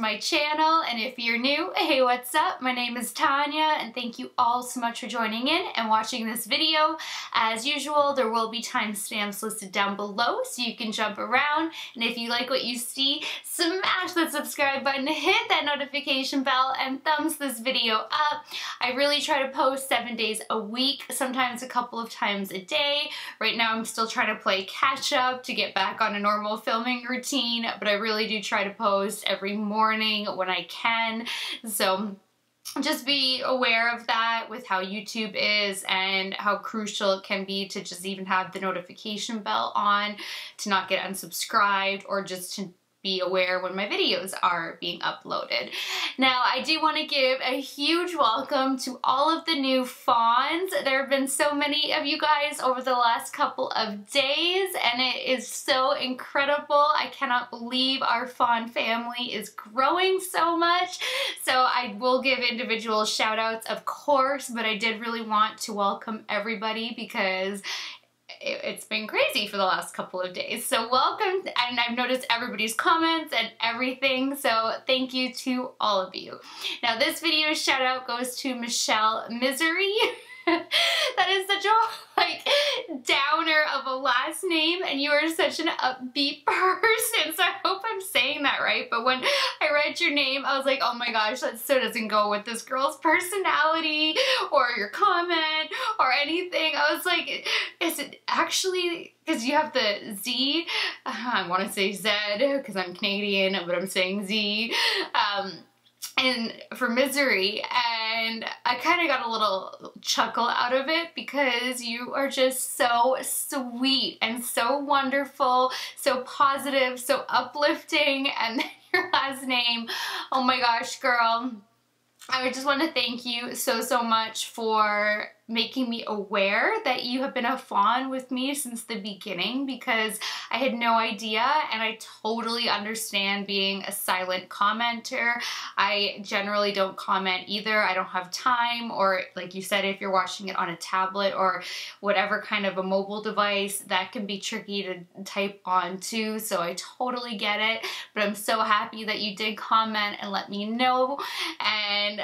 my channel, and if you're new, hey, what's up? My name is Tanya, and thank you all so much for joining in and watching this video. As usual, there will be timestamps listed down below so you can jump around, and if you like what you see, smash that subscribe button, hit that notification bell, and thumbs this video up. I really try to post 7 days a week, sometimes a couple of times a day. Right now I'm still trying to play catch up to get back on a normal filming routine, but I really do try to post every morning when I can. So just be aware of that with how YouTube is and how crucial it can be to just even have the notification bell on, to not get unsubscribed, or just to be aware when my videos are being uploaded. Now, I do want to give a huge welcome to all of the new fawns. There have been so many of you guys over the last couple of days, and it is so incredible. I cannot believe our fawn family is growing so much. So I will give individual shout outs, of course, but I did really want to welcome everybody because it's been crazy for the last couple of days. So welcome, and I've noticed everybody's comments and everything, so thank you to all of you. Now this video shout out goes to Michelle Misery. That is such a downer of a last name, and you are such an upbeat person, so I hope I'm saying that right. But when I read your name, I was like, oh my gosh, that so doesn't go with this girl's personality or your comment or anything. I was like, is it actually, because you have the Z, I want to say Z because I'm Canadian, but I'm saying Z, and for Misery, and I kind of got a little chuckle out of it because you are just so sweet and so wonderful, so positive, so uplifting, and then your last name, oh my gosh, girl. I just want to thank you so much for making me aware that you have been a fawn with me since the beginning, because I had no idea, and I totally understand being a silent commenter. I generally don't comment either. I don't have time, or like you said, if you're watching it on a tablet or whatever kind of a mobile device, that can be tricky to type on too, so I totally get it. But I'm so happy that you did comment and let me know, and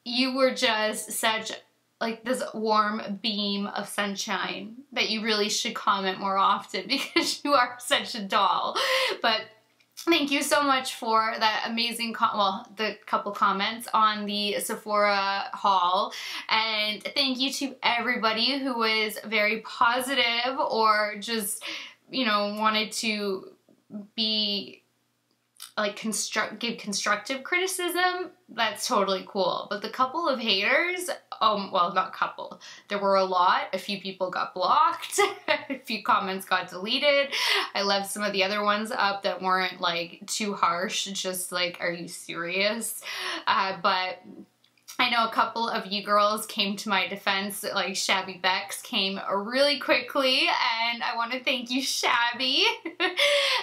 you were just such like this warm beam of sunshine that you really should comment more often because you are such a doll. But thank you so much for that amazing, the couple comments on the Sephora haul. And thank you to everybody who was very positive or just, you know, wanted to be like give constructive criticism. That's totally cool. But the couple of haters, well, not couple, there were a lot. A few people got blocked, a few comments got deleted. I left some of the other ones up that weren't like too harsh, just like, are you serious? But I know a couple of you girls came to my defense, like Shabby Bex came really quickly, and I want to thank you, Shabby.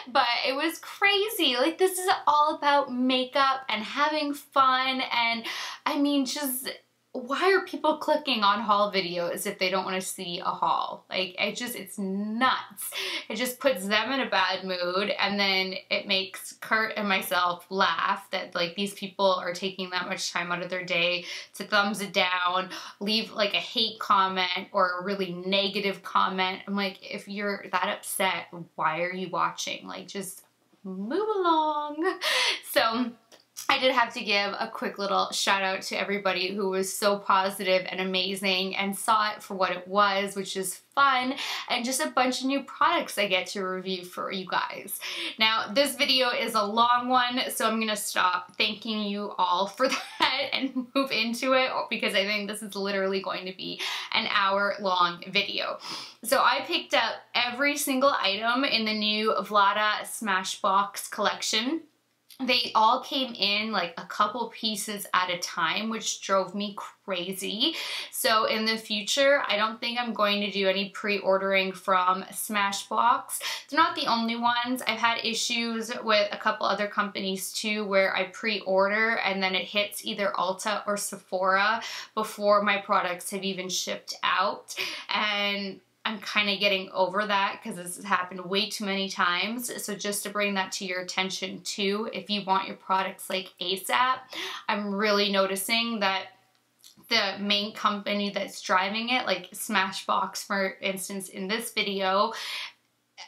But it was crazy. Like, this is all about makeup and having fun, and I mean, just why are people clicking on haul videos if they don't want to see a haul? Like, it's nuts. It just puts them in a bad mood, and then it makes Kurt and myself laugh that like these people are taking that much time out of their day to thumbs it down, leave like a hate comment or a really negative comment. I'm like, if you're that upset, why are you watching? Like, just move along. So I did have to give a quick little shout out to everybody who was so positive and amazing and saw it for what it was, which is fun, and just a bunch of new products I get to review for you guys. Now, this video is a long one, so I'm gonna stop thanking you all for that and move into it, because I think this is literally going to be an hour-long video. So I picked up every single item in the new Vlada Smashbox collection. They all came in like a couple pieces at a time, which drove me crazy. So in the future, I don't think I'm going to do any pre-ordering from Smashbox. They're not the only ones. I've had issues with a couple other companies too, where I pre-order and then it hits either Ulta or Sephora before my products have even shipped out. And I'm kind of getting over that because this has happened way too many times. So just to bring that to your attention too, if you want your products like ASAP, I'm really noticing that the main company that's driving it, like Smashbox for instance in this video,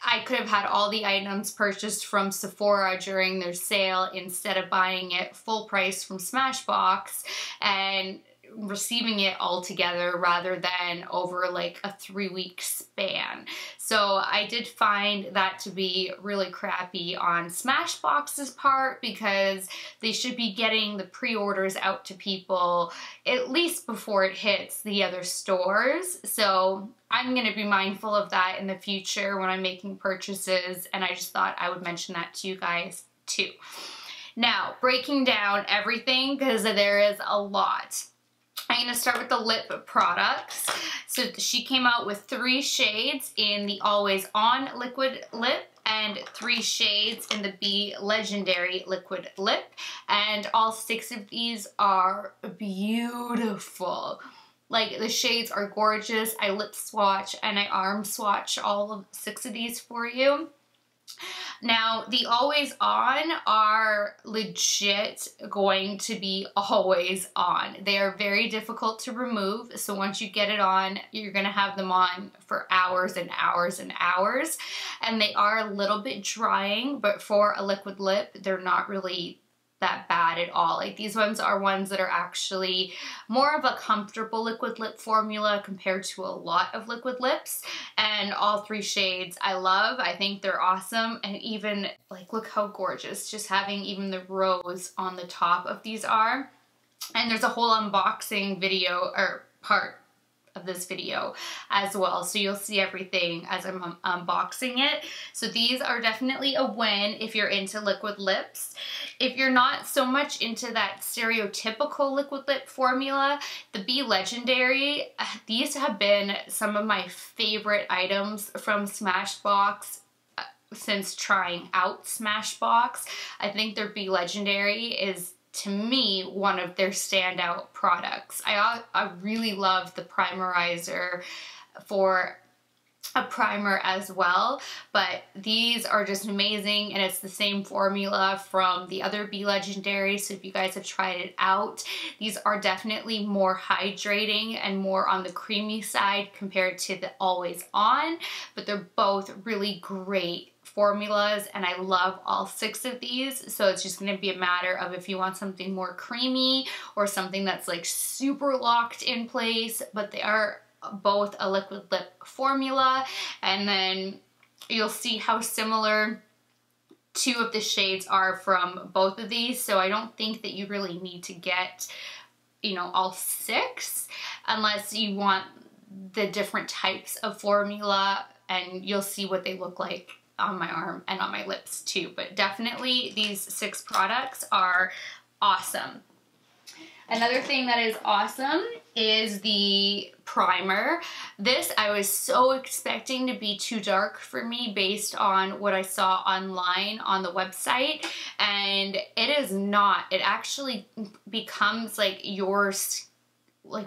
I could have had all the items purchased from Sephora during their sale instead of buying it full price from Smashbox and receiving it all together rather than over like a 3-week span. So I did find that to be really crappy on Smashbox's part because they should be getting the pre-orders out to people at least before it hits the other stores. So I'm going to be mindful of that in the future when I'm making purchases, and I just thought I would mention that to you guys too. Now, breaking down everything because there is a lot. I'm going to start with the lip products. So she came out with 3 shades in the Always On liquid lip and 3 shades in the Be Legendary liquid lip. And all 6 of these are beautiful. Like, the shades are gorgeous. I lip swatch and I arm swatch all of 6 of these for you. Now, the Always On are legit going to be always on. They are very difficult to remove, so once you get it on, you're going to have them on for hours and hours and hours. And they are a little bit drying, but for a liquid lip, they're not really that bad at all. Like, these ones are ones that are actually more of a comfortable liquid lip formula compared to a lot of liquid lips, and all 3 shades I love. I think they're awesome, and even like, look how gorgeous just having even the rose on the top of these are. And there's a whole unboxing video or part of this video as well, so you'll see everything as I'm unboxing it. So these are definitely a win if you're into liquid lips. If you're not so much into that stereotypical liquid lip formula, the Be Legendary, these have been some of my favorite items from Smashbox since trying out Smashbox. I think their Be Legendary is, to me, one of their standout products. I really love the primerizer for a primer as well, but these are just amazing, and it's the same formula from the other Be Legendary. So if you guys have tried it out, these are definitely more hydrating and more on the creamy side compared to the Always On, but they're both really great formulas, and I love all 6 of these. So it's just going to be a matter of if you want something more creamy or something that's like super locked in place, but they are both a liquid lip formula. And then you'll see how similar 2 of the shades are from both of these, so I don't think that you really need to get, you know, all 6 unless you want the different types of formula, and you'll see what they look like on my arm and on my lips too. But definitely these 6 products are awesome. Another thing that is awesome is the primer. This I was so expecting to be too dark for me based on what I saw online on the website, and it is not. It actually becomes like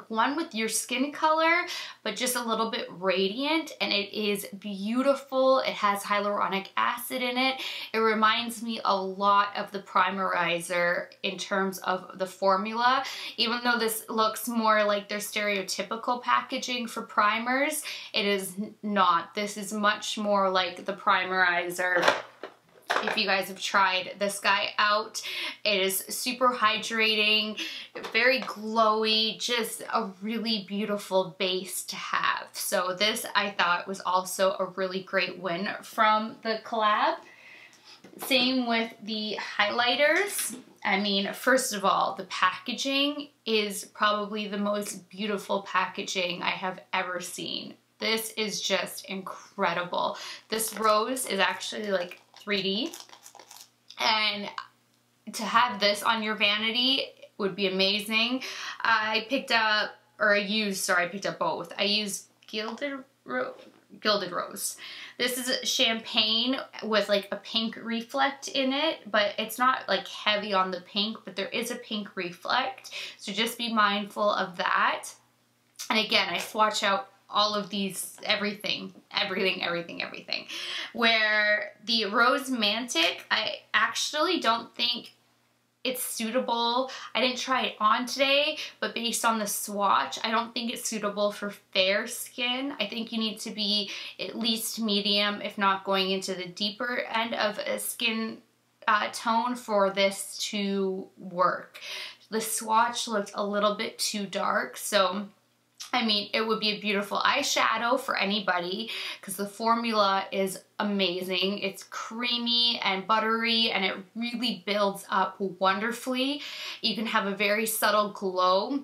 one with your skin color, but just a little bit radiant, and it is beautiful. It has hyaluronic acid in it. It reminds me a lot of the primerizer in terms of the formula. Even though this looks more like their stereotypical packaging for primers, it is not. This is much more like the primerizer. If you guys have tried this guy out, it is super hydrating, very glowy, just a really beautiful base to have. So this I thought was also a really great win from the collab. Same with the highlighters. I mean, first of all, the packaging is probably the most beautiful packaging I have ever seen. This is just incredible. This rose is actually like 3D, and to have this on your vanity would be amazing. I picked up both. I used Gilded Rose. This is champagne with like a pink reflect in it, but it's not like heavy on the pink, but there is a pink reflect, so just be mindful of that. And again, I swatch out all of these, everything. Where the Rosemantic, I actually don't think it's suitable. I didn't try it on today, but based on the swatch, I don't think it's suitable for fair skin. I think you need to be at least medium, if not going into the deeper end of a skin tone for this to work. The swatch looked a little bit too dark, so I mean, it would be a beautiful eyeshadow for anybody because the formula is amazing. It's creamy and buttery and it really builds up wonderfully. You can have a very subtle glow,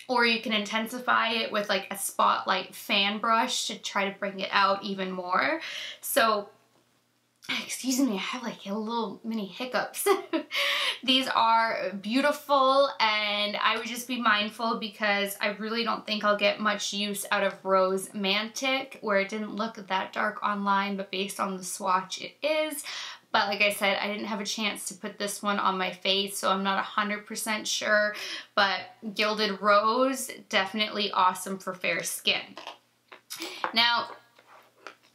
or you can intensify it with like a spotlight fan brush to try to bring it out even more. So, excuse me, I have like a little mini hiccups. These are beautiful, and I would just be mindful because I really don't think I'll get much use out of Rosemantic, where it didn't look that dark online, but based on the swatch it is. But like I said, I didn't have a chance to put this one on my face, so I'm not 100% sure. But Gilded Rose, definitely awesome for fair skin. Now,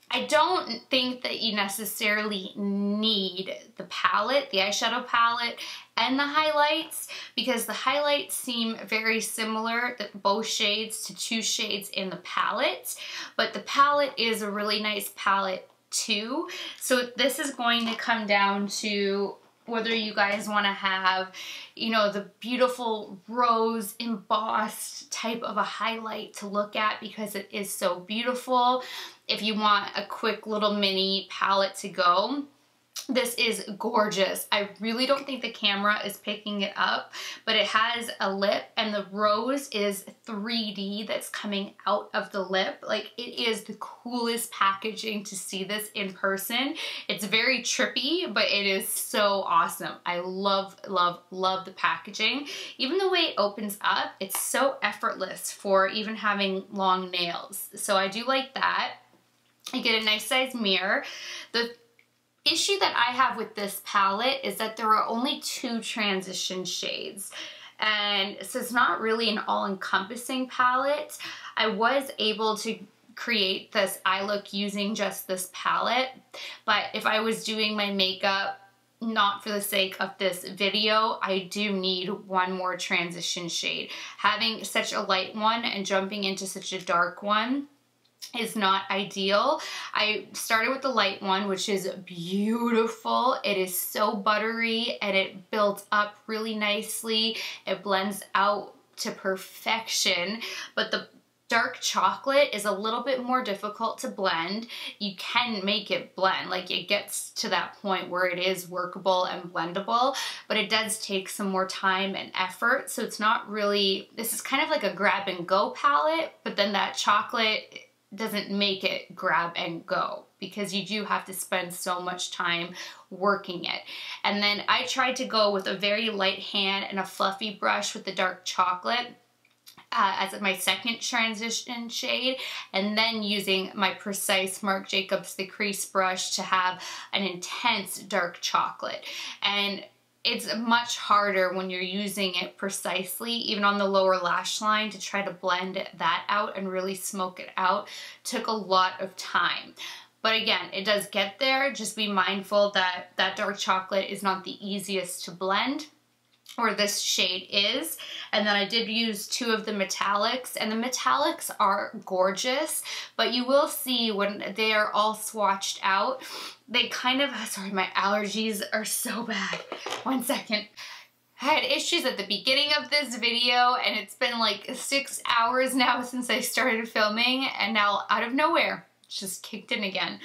I don't think that you necessarily need the palette, the eyeshadow palette, and the highlights, because the highlights seem very similar, both shades, to 2 shades in the palette, but the palette is a really nice palette too. So this is going to come down to whether you guys want to have, you know, the beautiful rose embossed type of a highlight to look at because it is so beautiful. If you want a quick little mini palette to go, this is gorgeous. I really don't think the camera is picking it up, but it has a lip and the rose is 3D that's coming out of the lip. Like, it is the coolest packaging to see this in person. It's very trippy, but it is so awesome. I love, love, love the packaging. Even the way it opens up, it's so effortless for even having long nails. So I do like that. I get a nice size mirror. The issue that I have with this palette is that there are only 2 transition shades, and so it's not really an all-encompassing palette. I was able to create this eye look using just this palette, but if I was doing my makeup not for the sake of this video, I do need one more transition shade. Having such a light one and jumping into such a dark one is not ideal. I started with the light one, which is beautiful. It is so buttery and it builds up really nicely. It blends out to perfection, but the dark chocolate is a little bit more difficult to blend. You can make it blend, like it gets to that point where it is workable and blendable, but it does take some more time and effort. So it's not really, this is kind of like a grab and go palette, but then that chocolate doesn't make it grab and go because you do have to spend so much time working it. And then I tried to go with a very light hand and a fluffy brush with the dark chocolate as my second transition shade, and then using my Precise Marc Jacobs the crease brush to have an intense dark chocolate. And it's much harder when you're using it precisely, even on the lower lash line, to try to blend that out and really smoke it out. Took a lot of time. But again, it does get there. Just be mindful that that dark chocolate is not the easiest to blend, or this shade is. And then I did use 2 of the metallics, and the metallics are gorgeous, but you will see when they are all swatched out, they kind of, sorry, my allergies are so bad. 1 second. I had issues at the beginning of this video, and it's been like 6 hours now since I started filming, and now out of nowhere, it's just kicked in again.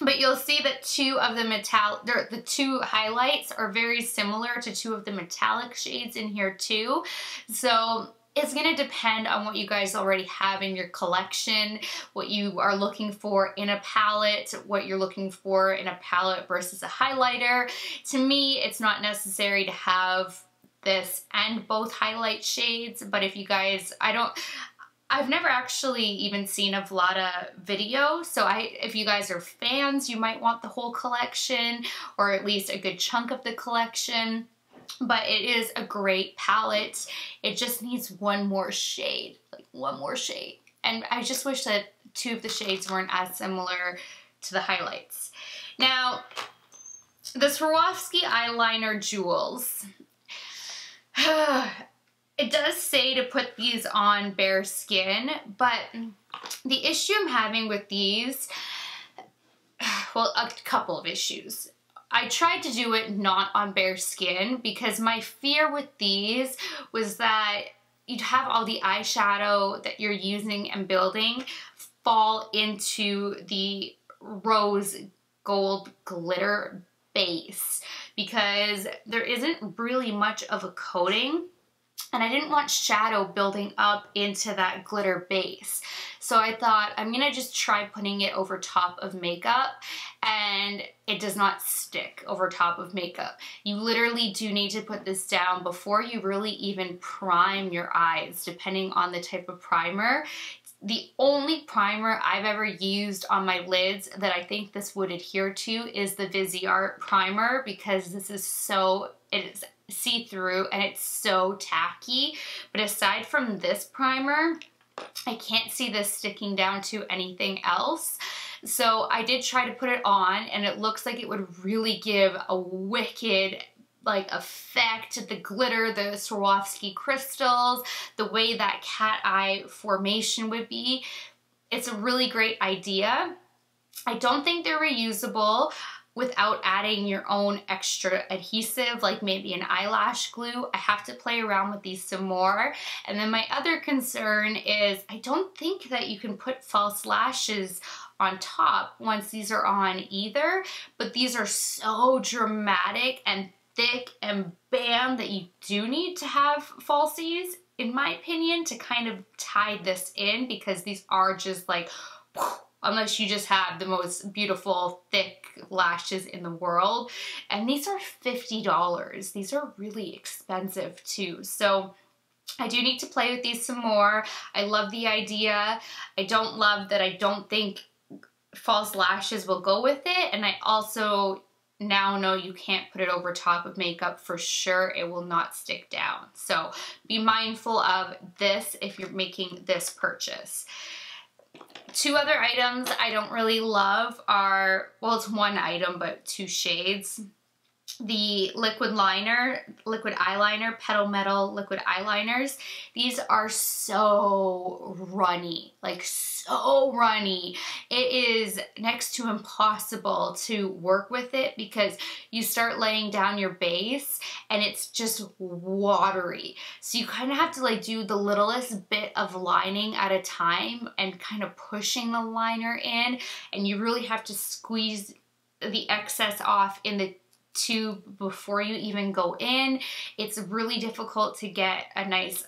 But you'll see that 2 of the 2 highlights are very similar to 2 of the metallic shades in here too. So it's going to depend on what you guys already have in your collection, what you are looking for in a palette, what you're looking for in a palette versus a highlighter. To me, it's not necessary to have this and both highlight shades, but if you guys, I've never actually even seen a Vlada video, so if you guys are fans, you might want the whole collection, or at least a good chunk of the collection. But it is a great palette. It just needs one more shade, like one more shade, And I just wish that two of the shades weren't as similar to the highlights. Now, the Swarovski eyeliner jewels. It does say to put these on bare skin, but the issue I'm having with these, well, a couple of issues. I tried to do it not on bare skin because my fear with these was that you'd have all the eyeshadow that you're using and building fall into the rose gold glitter base because there isn't really much of a coating. And I didn't want shadow building up into that glitter base. So I thought I'm gonna just try putting it over top of makeup, and it does not stick over top of makeup. You literally do need to put this down before you really even prime your eyes, depending on the type of primer. The only primer I've ever used on my lids that I think this would adhere to is the Viseart primer, because this is so, it is see-through and it's so tacky. But aside from this primer, I can't see this sticking down to anything else. So I did try to put it on, and it looks like it would really give a wicked like effect, the glitter, the Swarovski crystals, the way that cat eye formation would be. It's a really great idea. I don't think they're reusable without adding your own extra adhesive, like maybe an eyelash glue. I have to play around with these some more. And then my other concern is I don't think that you can put false lashes on top once these are on either, but these are so dramatic and thick and bam that you do need to have falsies, in my opinion, to kind of tie this in, because these are just like, unless you just have the most beautiful thick lashes in the world. And these are $50. These are really expensive too. So I do need to play with these some more. I love the idea. I don't love that I don't think false lashes will go with it. And I also now know you can't put it over top of makeup for sure. It will not stick down. So be mindful of this if you're making this purchase. Two other items I don't really love are, well, it's one item, but two shades. The liquid eyeliner, Petal Metal liquid eyeliners. These are so runny, like so runny. It is next to impossible to work with it because you start laying down your base and it's just watery. So you kind of have to like do the littlest bit of lining at a time and kind of pushing the liner in, and you really have to squeeze the excess off in the tube before you even go in. It's really difficult to get a nice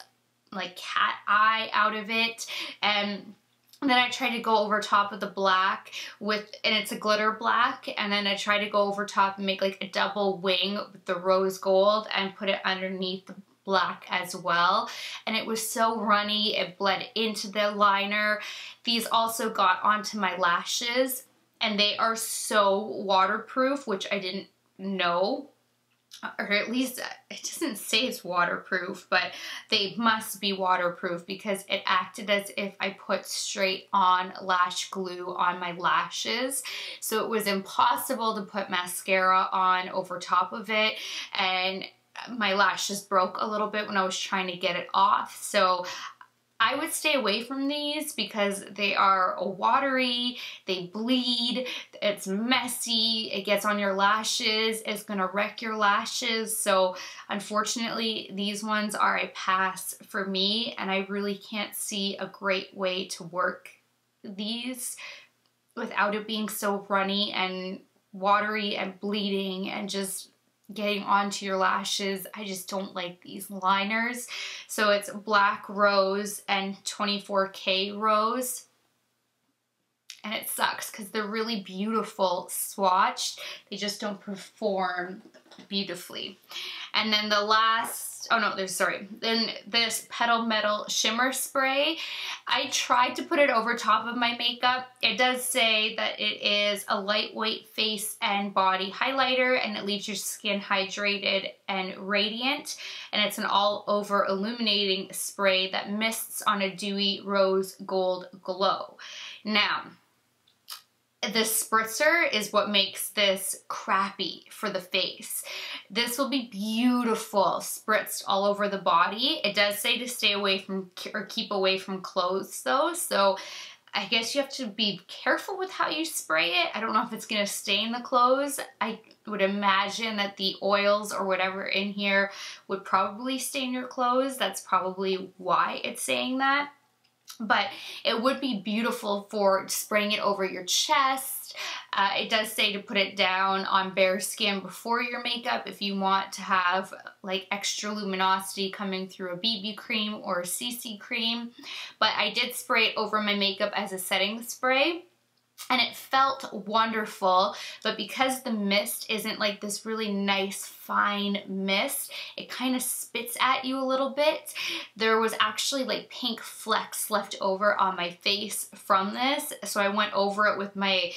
like cat eye out of it. And then I try to go over top of the black with, and it's a glitter black, and then I try to go over top and make like a double wing with the rose gold and put it underneath the black as well. And it was so runny, it bled into the liner. These also got onto my lashes, and they are so waterproof, which I didn't know, or at least it doesn't say it's waterproof, but they must be waterproof because it acted as if I put straight on lash glue on my lashes. So it was impossible to put mascara on over top of it, and my lashes broke a little bit when I was trying to get it off. So I would stay away from these because they are watery, they bleed, it's messy, it gets on your lashes, it's gonna wreck your lashes. So unfortunately, these ones are a pass for me, and I really can't see a great way to work these without it being so runny and watery and bleeding and just getting onto your lashes. I just don't like these liners. So it's Black Rose and 24K Rose. and it sucks because they're really beautiful swatched. They just don't perform beautifully. And then the last, oh no, then this Petal Metal Shimmer Spray. I tried to put it over top of my makeup. It does say that it is a lightweight face and body highlighter, and it leaves your skin hydrated and radiant. And it's an all over illuminating spray that mists on a dewy rose gold glow. Now, the spritzer is what makes this crappy for the face. This will be beautiful spritzed all over the body. It does say to stay away from or keep away from clothes though, so I guess you have to be careful with how you spray it. I don't know if it's going to stain the clothes. I would imagine that the oils or whatever in here would probably stain your clothes. That's probably why it's saying that. But it would be beautiful for spraying it over your chest. It does say to put it down on bare skin before your makeup if you want to have like extra luminosity coming through a BB cream or a CC cream. But I did spray it over my makeup as a setting spray. And it felt wonderful, but because the mist isn't like this really nice fine mist, it kind of spits at you a little bit. There was actually like pink flecks left over on my face from this, so I went over it with my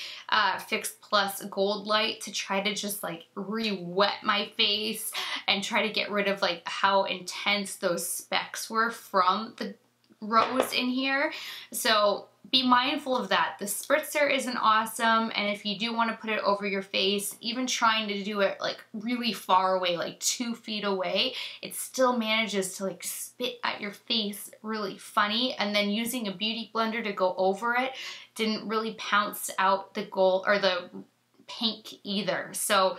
Fix Plus Gold Light to try to just like re-wet my face and try to get rid of like how intense those specks were from the rose in here. So be mindful of that. The spritzer isn't awesome, and if you do want to put it over your face, even trying to do it like really far away, like 2 feet away, it still manages to like spit at your face really funny. And then using a beauty blender to go over it didn't really pounce out the gold or the pink either. So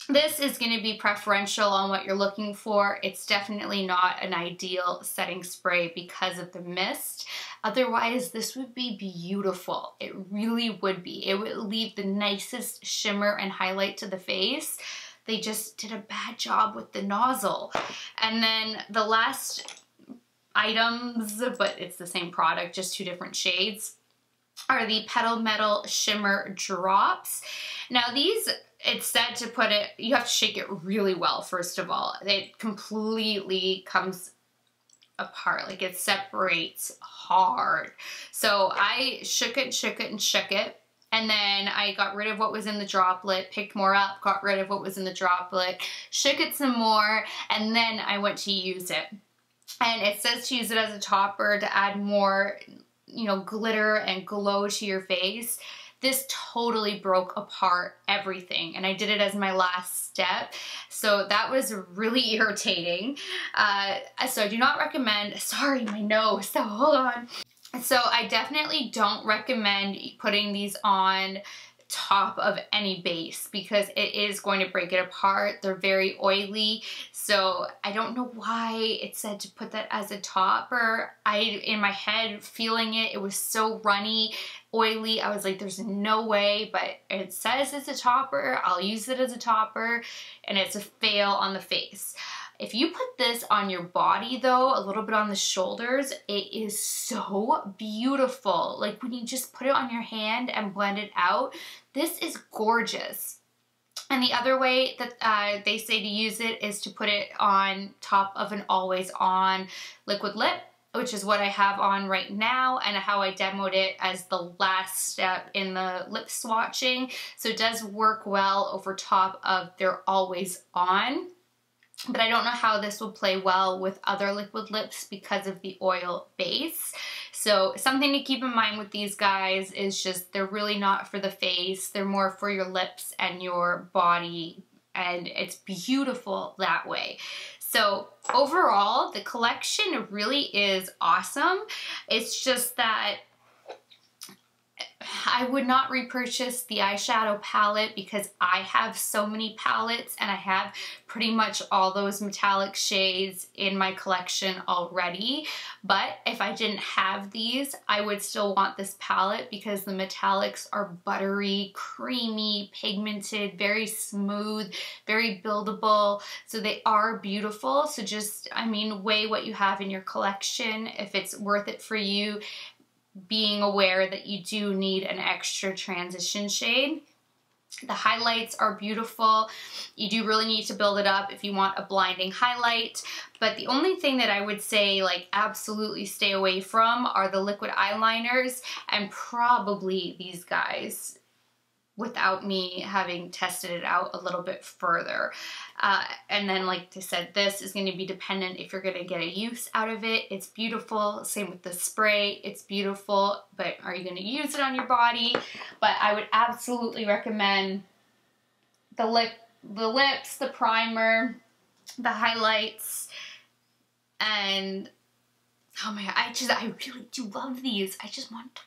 this is going to be preferential on what you're looking for. It's definitely not an ideal setting spray because of the mist. Otherwise, this would be beautiful. It really would be. It would leave the nicest shimmer and highlight to the face. They just did a bad job with the nozzle. And then the last items, but it's the same product, just 2 different shades, are the Petal Metal Shimmer Drops. Now these, it's said to put it, you have to shake it really well, first of all. It completely comes apart, like it separates hard. So I shook it, and then I got rid of what was in the droplet, picked more up, got rid of what was in the droplet, shook it some more, and then I went to use it. And it says to use it as a topper to add more, you know, glitter and glow to your face. This totally broke apart everything, and I did it as my last step, so that was really irritating. So I do not recommend, sorry, my nose, so hold on. So I definitely don't recommend putting these on top of any base because it is going to break it apart. They're very oily, so I don't know why it said to put that as a topper. In my head, feeling it, it was so runny, oily. I was like, there's no way, but it says it's a topper. I'll use it as a topper, and it's a fail on the face. If you put this on your body though, a little bit on the shoulders, it is so beautiful. Like when you just put it on your hand and blend it out, this is gorgeous. And the other way that they say to use it is to put it on top of an always on liquid lip, which is what I have on right now and how I demoed it as the last step in the lip swatching. So it does work well over top of their always on. But I don't know how this will play well with other liquid lips because of the oil base. So something to keep in mind with these guys is just they're really not for the face. They're more for your lips and your body, and it's beautiful that way. So overall, the collection really is awesome. It's just that I would not repurchase the eyeshadow palette because I have so many palettes and I have pretty much all those metallic shades in my collection already. But if I didn't have these, I would still want this palette because the metallics are buttery, creamy, pigmented, very smooth, very buildable. So they are beautiful. So just, I mean, weigh what you have in your collection. If it's worth it for you, being aware that you do need an extra transition shade. The highlights are beautiful. You do really need to build it up if you want a blinding highlight, but the only thing that I would say like absolutely stay away from are the liquid eyeliners and probably these guys, without me having tested it out a little bit further. And then like I said, this is going to be dependent if you're going to get a use out of it. It's beautiful. Same with the spray. It's beautiful, but are you going to use it on your body? But I would absolutely recommend the lips, the primer, the highlights, and oh my god, I really do love these. I just want to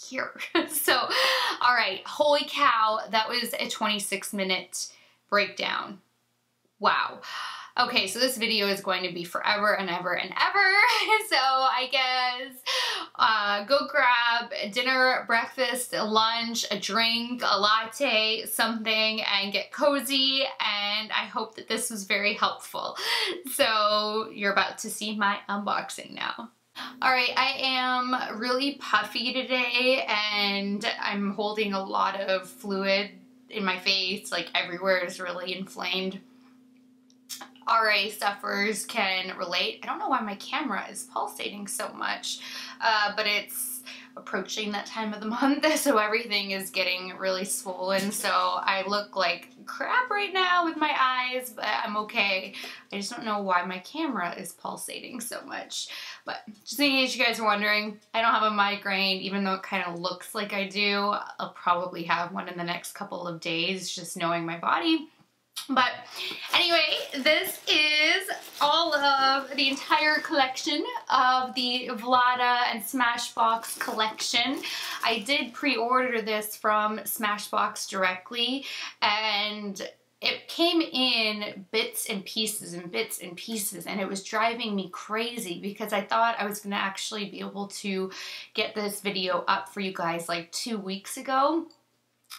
here. So, all right, holy cow, that was a 26-minute breakdown. Wow. Okay, so this video is going to be forever and ever and ever. So I guess go grab a dinner, breakfast, a lunch, a drink, a latte, something, and get cozy. And I hope that this was very helpful. So you're about to see my unboxing now. Alright, I am really puffy today and I'm holding a lot of fluid in my face, like everywhere is really inflamed. RA sufferers can relate. I don't know why my camera is pulsating so much, but it's approaching that time of the month, so everything is getting really swollen, so I look like crap right now with my eyes, but I'm okay. I just don't know why my camera is pulsating so much. But just in case you guys are wondering, I don't have a migraine, even though it kind of looks like I do. I'll probably have one in the next couple of days, just knowing my body. But anyway, this is all of the entire collection of the Vlada and Smashbox collection. I did pre-order this from Smashbox directly, and it came in bits and pieces and bits and pieces, and it was driving me crazy because I thought I was going to actually be able to get this video up for you guys like 2 weeks ago.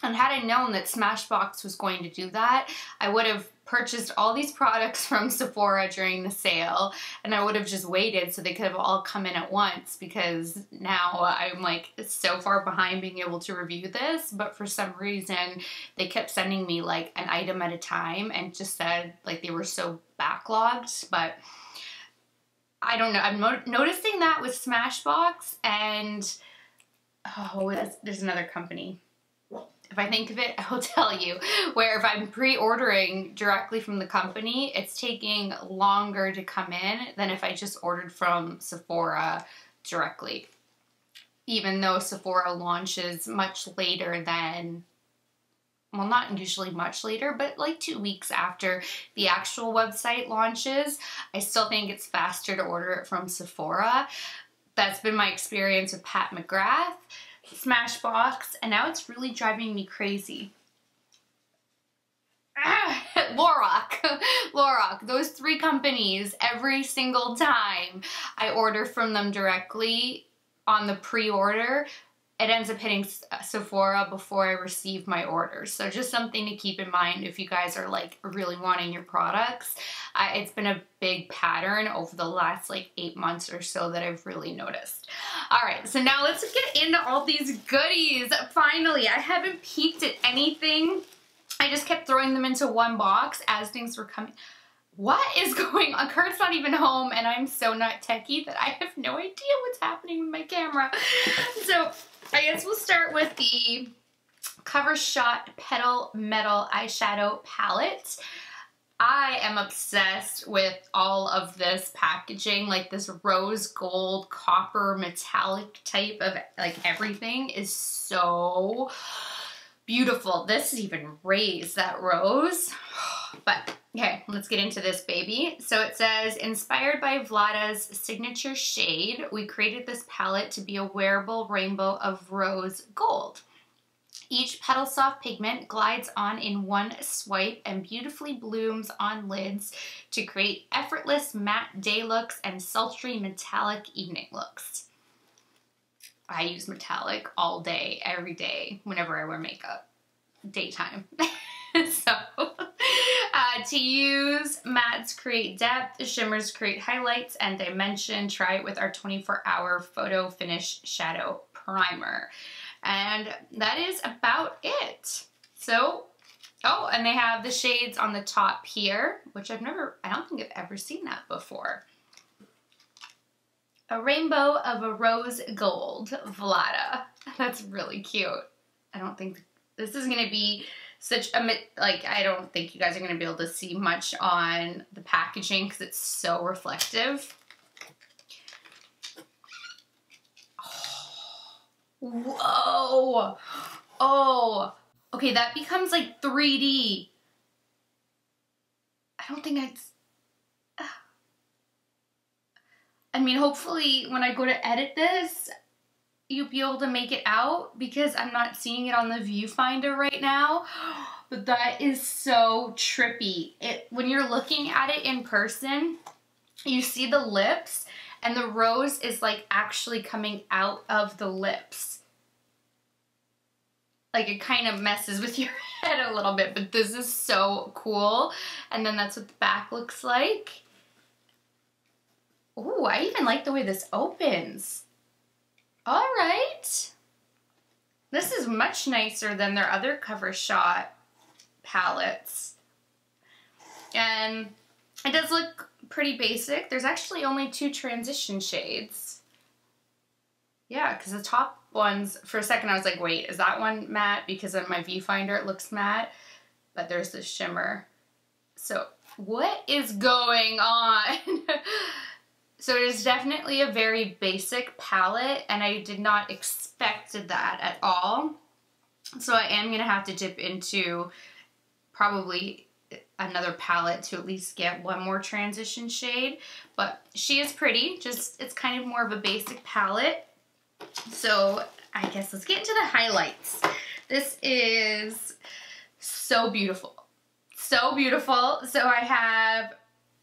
And had I known that Smashbox was going to do that, I would have purchased all these products from Sephora during the sale, and I would have just waited so they could have all come in at once, because now I'm like so far behind being able to review this. But for some reason they kept sending me like an item at a time and just said like they were so backlogged. But I don't know, I'm noticing that with Smashbox, and oh, there's another company. If I think of it, I will tell you, where if I'm pre-ordering directly from the company, it's taking longer to come in than if I just ordered from Sephora directly. Even though Sephora launches much later than, well, not usually much later, but like 2 weeks after the actual website launches, I still think it's faster to order it from Sephora. That's been my experience with Pat McGrath, Smashbox, and now it's really driving me crazy. Lorac, those 3 companies, every single time I order from them directly on the pre-order, it ends up hitting Sephora before I receive my orders. So just something to keep in mind if you guys are like really wanting your products. It's been a big pattern over the last like 8 months or so that I've really noticed. All right, so now let's get into all these goodies. Finally, I haven't peeked at anything. I just kept throwing them into one box as things were coming. What is going on? Kurt's not even home, and I'm so not techie that I have no idea what's happening with my camera. So I guess we'll start with the Cover Shot Petal Metal Eyeshadow Palette. I am obsessed with all of this packaging, like this rose gold copper metallic type of like everything is so beautiful. This is even raised, that rose. But okay, let's get into this baby. So it says, inspired by Vlada's signature shade, we created this palette to be a wearable rainbow of rose gold. Each petal soft pigment glides on in one swipe and beautifully blooms on lids to create effortless matte day looks and sultry metallic evening looks. I use metallic all day, every day, whenever I wear makeup. Daytime. So, to use, mattes create depth, shimmers create highlights and dimension. Try it with our 24-hour photo finish shadow primer. And that is about it. So, oh, and they have the shades on the top here, which I don't think I've ever seen that before. A rainbow of a rose gold, Vlada. That's really cute. I don't think this is gonna be such a, like, I don't think you guys are gonna be able to see much on the packaging because it's so reflective. Whoa! Oh! Okay, that becomes like 3D. I don't think I mean, hopefully when I go to edit this, you'll be able to make it out because I'm not seeing it on the viewfinder right now. But that is so trippy. When you're looking at it in person, you see the lips and the rose is like actually coming out of the lips. Like, it kind of messes with your head a little bit, but this is so cool. And then that's what the back looks like. Ooh, I even like the way this opens. All right. This is much nicer than their other cover shot palettes. And it does look pretty basic. There's actually only 2 transition shades. Yeah, because the top ones, for a second I was like, wait, is that one matte? Because in my viewfinder it looks matte, but there's the shimmer. So what is going on? So it is definitely a very basic palette, and I did not expect that at all. So I am gonna have to dip into probably another palette to at least get one more transition shade. But she is pretty, just it's kind of more of a basic palette. So I guess let's get into the highlights. This is so beautiful. So beautiful. So I have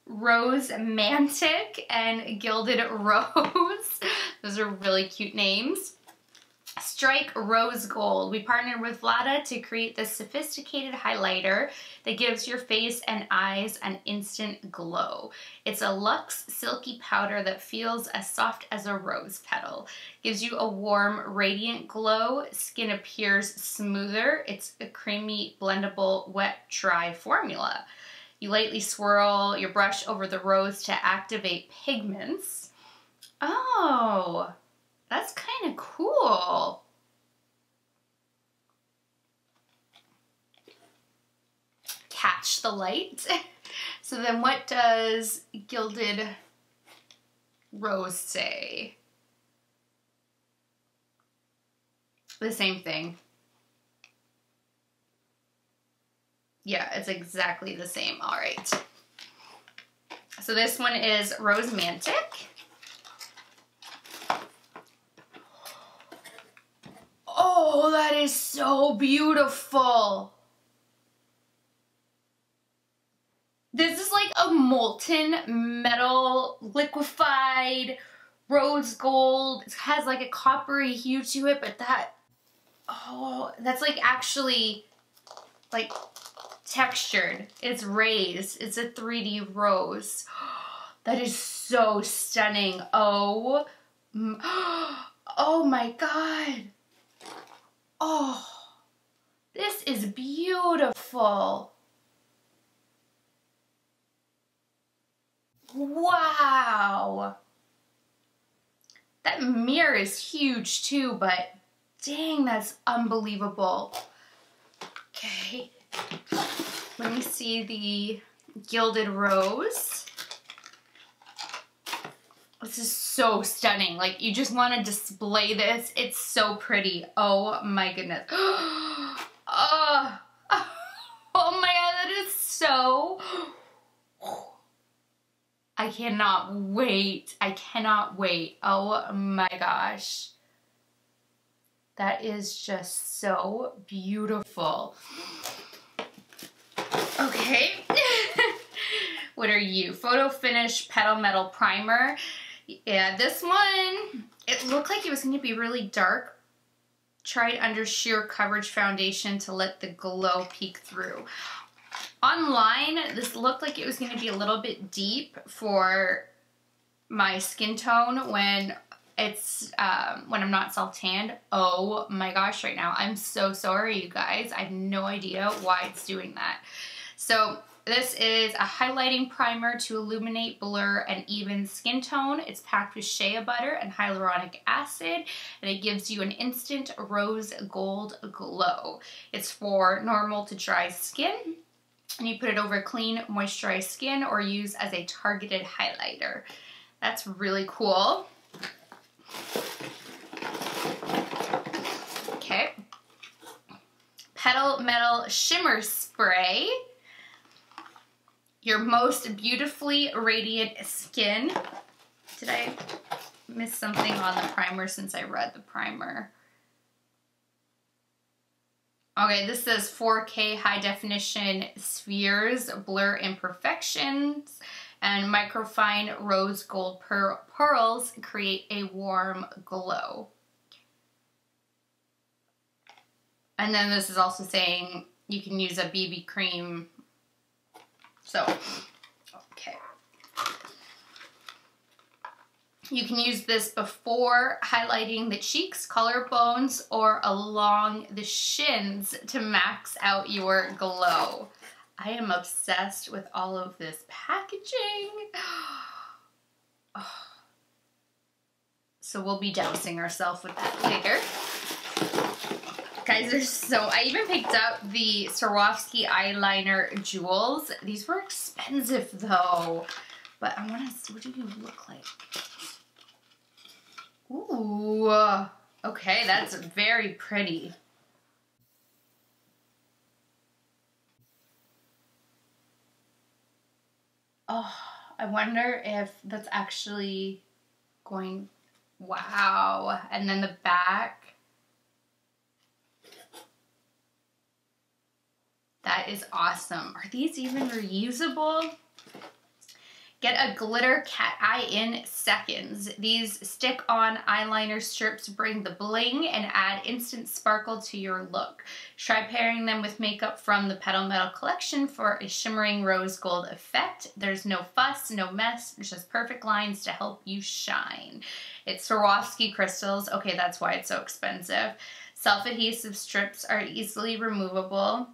Rosemantic and Gilded Rose. Those are really cute names. Strike Rose Gold. We partnered with Vlada to create this sophisticated highlighter that gives your face and eyes an instant glow. It's a luxe silky powder that feels as soft as a rose petal. Gives you a warm, radiant glow. Skin appears smoother. It's a creamy, blendable, wet-dry formula. You lightly swirl your brush over the rose to activate pigments. Oh, that's kind of cool. Catch the light. So then what does Gilded Rose say? The same thing. Yeah, it's exactly the same. All right. So this one is Rosemantic. Oh, that is so beautiful. This is like a molten metal, liquefied rose gold. It has like a coppery hue to it, but that's like actually like textured. It's raised. It's a 3D rose. That is so stunning. Oh my God. Oh, this is beautiful. Wow. That mirror is huge too, but dang, that's unbelievable. Okay, let me see the Gilded Rose. This is so stunning. Like, you just want to display this. It's so pretty. Oh my goodness. Oh my God, that is so... I cannot wait. I cannot wait. Oh my gosh. That is just so beautiful. Okay. What are you? Photo Finish Petal Metal Primer. Yeah, this one, it looked like it was going to be really dark. Tried under sheer coverage foundation to let the glow peek through. Online, this looked like it was going to be a little bit deep for my skin tone when It's when I'm not self-tanned. Oh my gosh, right now. I'm so sorry, you guys. I have no idea why it's doing that. So this is a highlighting primer to illuminate, blur, and even skin tone. It's packed with shea butter and hyaluronic acid, and it gives you an instant rose gold glow. It's for normal to dry skin, and you put it over clean, moisturized skin or use as a targeted highlighter. That's really cool. Okay. Petal Metal Shimmer Spray. Your most beautifully radiant skin. Did I miss something on the primer since I read the primer? Okay, this says 4K high definition spheres, blur imperfections, and microfine rose gold pearls create a warm glow. And then this is also saying you can use a BB cream. So, okay. You can use this before highlighting the cheeks, collarbones, or along the shins to max out your glow. I am obsessed with all of this packaging. Oh. So we'll be dousing ourselves with that later. Guys, they're so... I even picked up the Swarovski eyeliner jewels. These were expensive though. But I want to see, what do you look like? Ooh. Okay, that's very pretty. Oh, I wonder if that's actually going... Wow. And then the back... That is awesome. Are these even reusable? Get a glitter cat eye in seconds. These stick-on eyeliner strips bring the bling and add instant sparkle to your look. Try pairing them with makeup from the Petal Metal collection for a shimmering rose gold effect. There's no fuss, no mess, just perfect lines to help you shine. It's Swarovski crystals. Okay, that's why it's so expensive. Self-adhesive strips are easily removable.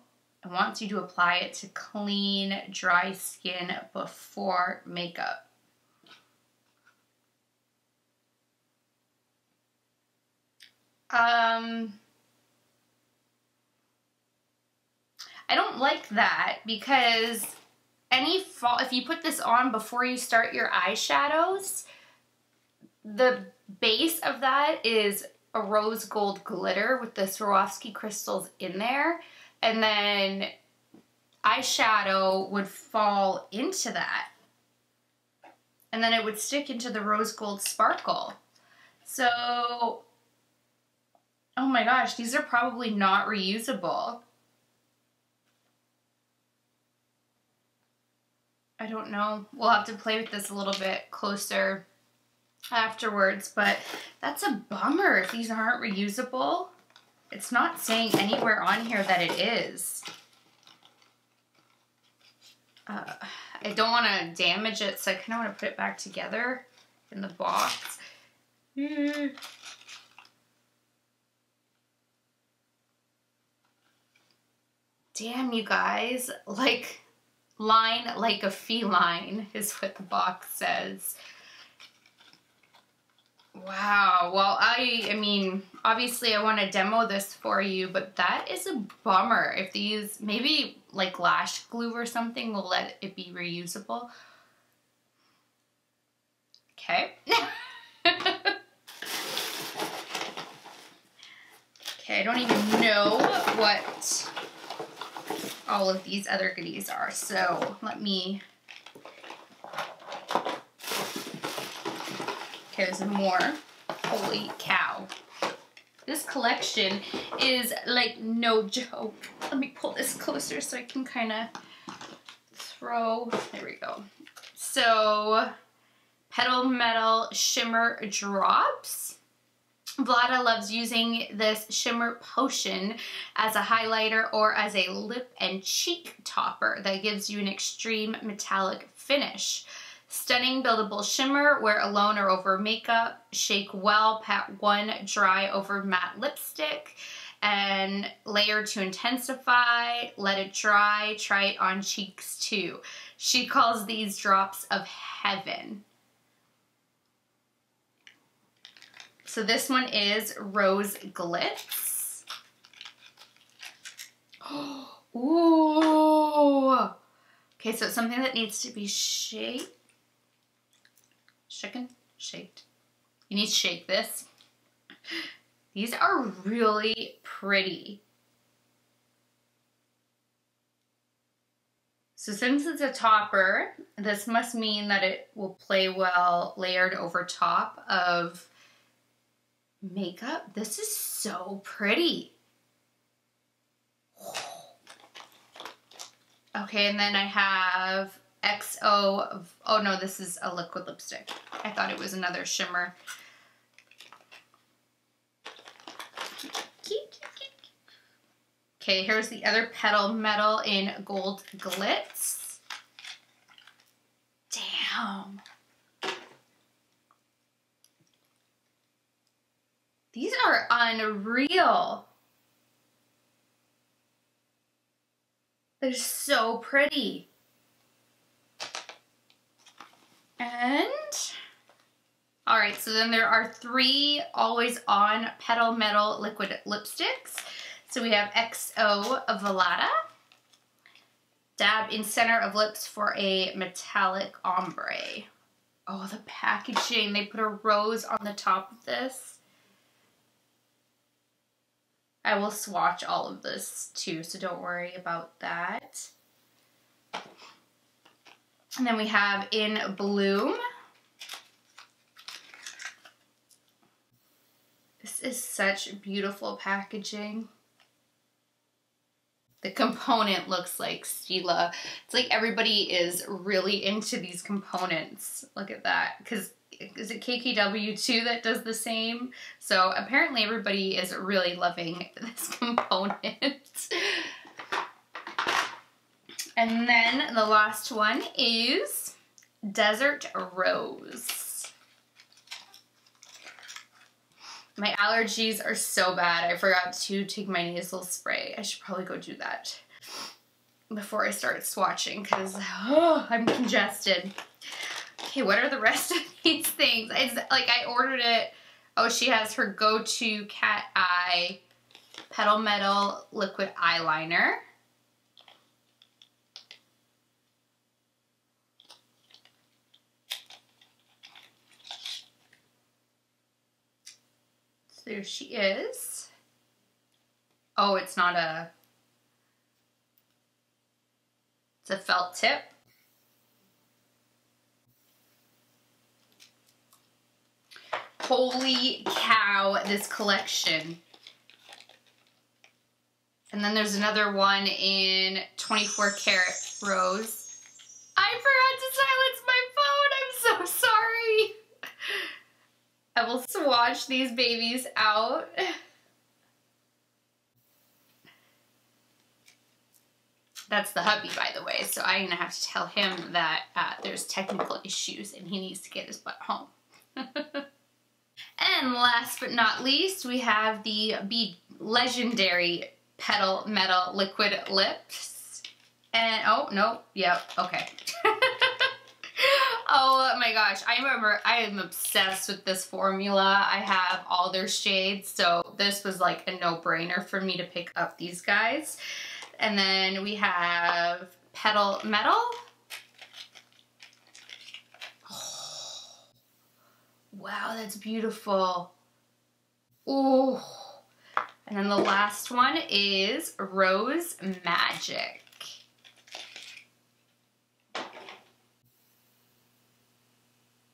I want you to apply it to clean, dry skin before makeup. I don't like that because if you put this on before you start your eyeshadows, the base of that is a rose gold glitter with the Swarovski crystals in there. And then eyeshadow would fall into that. And then it would stick into the rose gold sparkle. So, oh my gosh, these are probably not reusable. I don't know. We'll have to play with this a little bit closer afterwards, but that's a bummer if these aren't reusable. It's not saying anywhere on here that it is. I don't want to damage it, so I kind of want to put it back together in the box. Damn, you guys. Like, line like a feline is what the box says. Wow. Well, I mean, obviously I want to demo this for you, but that is a bummer. If these, maybe like lash glue or something will let it be reusable. Okay. Okay, I don't even know what all of these other goodies are, so let me... Okay, there's more. Holy cow. This collection is like no joke. Let me pull this closer so I can kind of throw, there we go. So, Petal Metal Shimmer Drops. Vlada loves using this shimmer potion as a highlighter or as a lip and cheek topper that gives you an extreme metallic finish. Stunning buildable shimmer, wear alone or over makeup. Shake well, pat one dry over matte lipstick. And layer to intensify, let it dry, try it on cheeks too. She calls these drops of heaven. So this one is Rose Glitz. Ooh. Okay, so it's something that needs to be shaked. Shaked. You need to shake this. These are really pretty. So since it's a topper, this must mean that it will play well layered over top of makeup. This is so pretty. Okay, and then I have XO, oh no, this is a liquid lipstick. I thought it was another shimmer. Okay, here's the other Petal Metal in Gold Glitz. Damn. These are unreal. They're so pretty. And, all right, so then there are 3 always on Petal Metal liquid lipsticks. So we have XO Vlada. Dab in center of lips for a metallic ombre. Oh, the packaging. They put a rose on the top of this. I will swatch all of this too, so don't worry about that. And then we have In Bloom. This is such beautiful packaging. The component looks like Stila. It's like everybody is really into these components. Look at that. Because is it KKW too that does the same? So apparently everybody is really loving this component. And then the last one is Desert Rose. My allergies are so bad. I forgot to take my nasal spray. I should probably go do that before I start swatching because I'm congested. Okay, what are the rest of these things? I ordered it. Oh, she has her go-to cat eye Petal Metal liquid eyeliner. There she is. Oh, it's not a, it's a felt tip. Holy cow, this collection. And then there's another one in 24 karat rose. I forgot to silence my phone, I'm so sorry. I will swatch these babies out. That's the hubby, by the way, so I'm gonna have to tell him that there's technical issues and he needs to get his butt home. And last but not least, we have the legendary Petal Metal liquid lips. And, oh, no, yep, okay. Oh my gosh, I remember I am obsessed with this formula. I have all their shades, so this was like a no-brainer for me to pick up these guys. And then we have Petal Metal. Oh, wow, that's beautiful. Ooh. And then the last one is Rosemantic.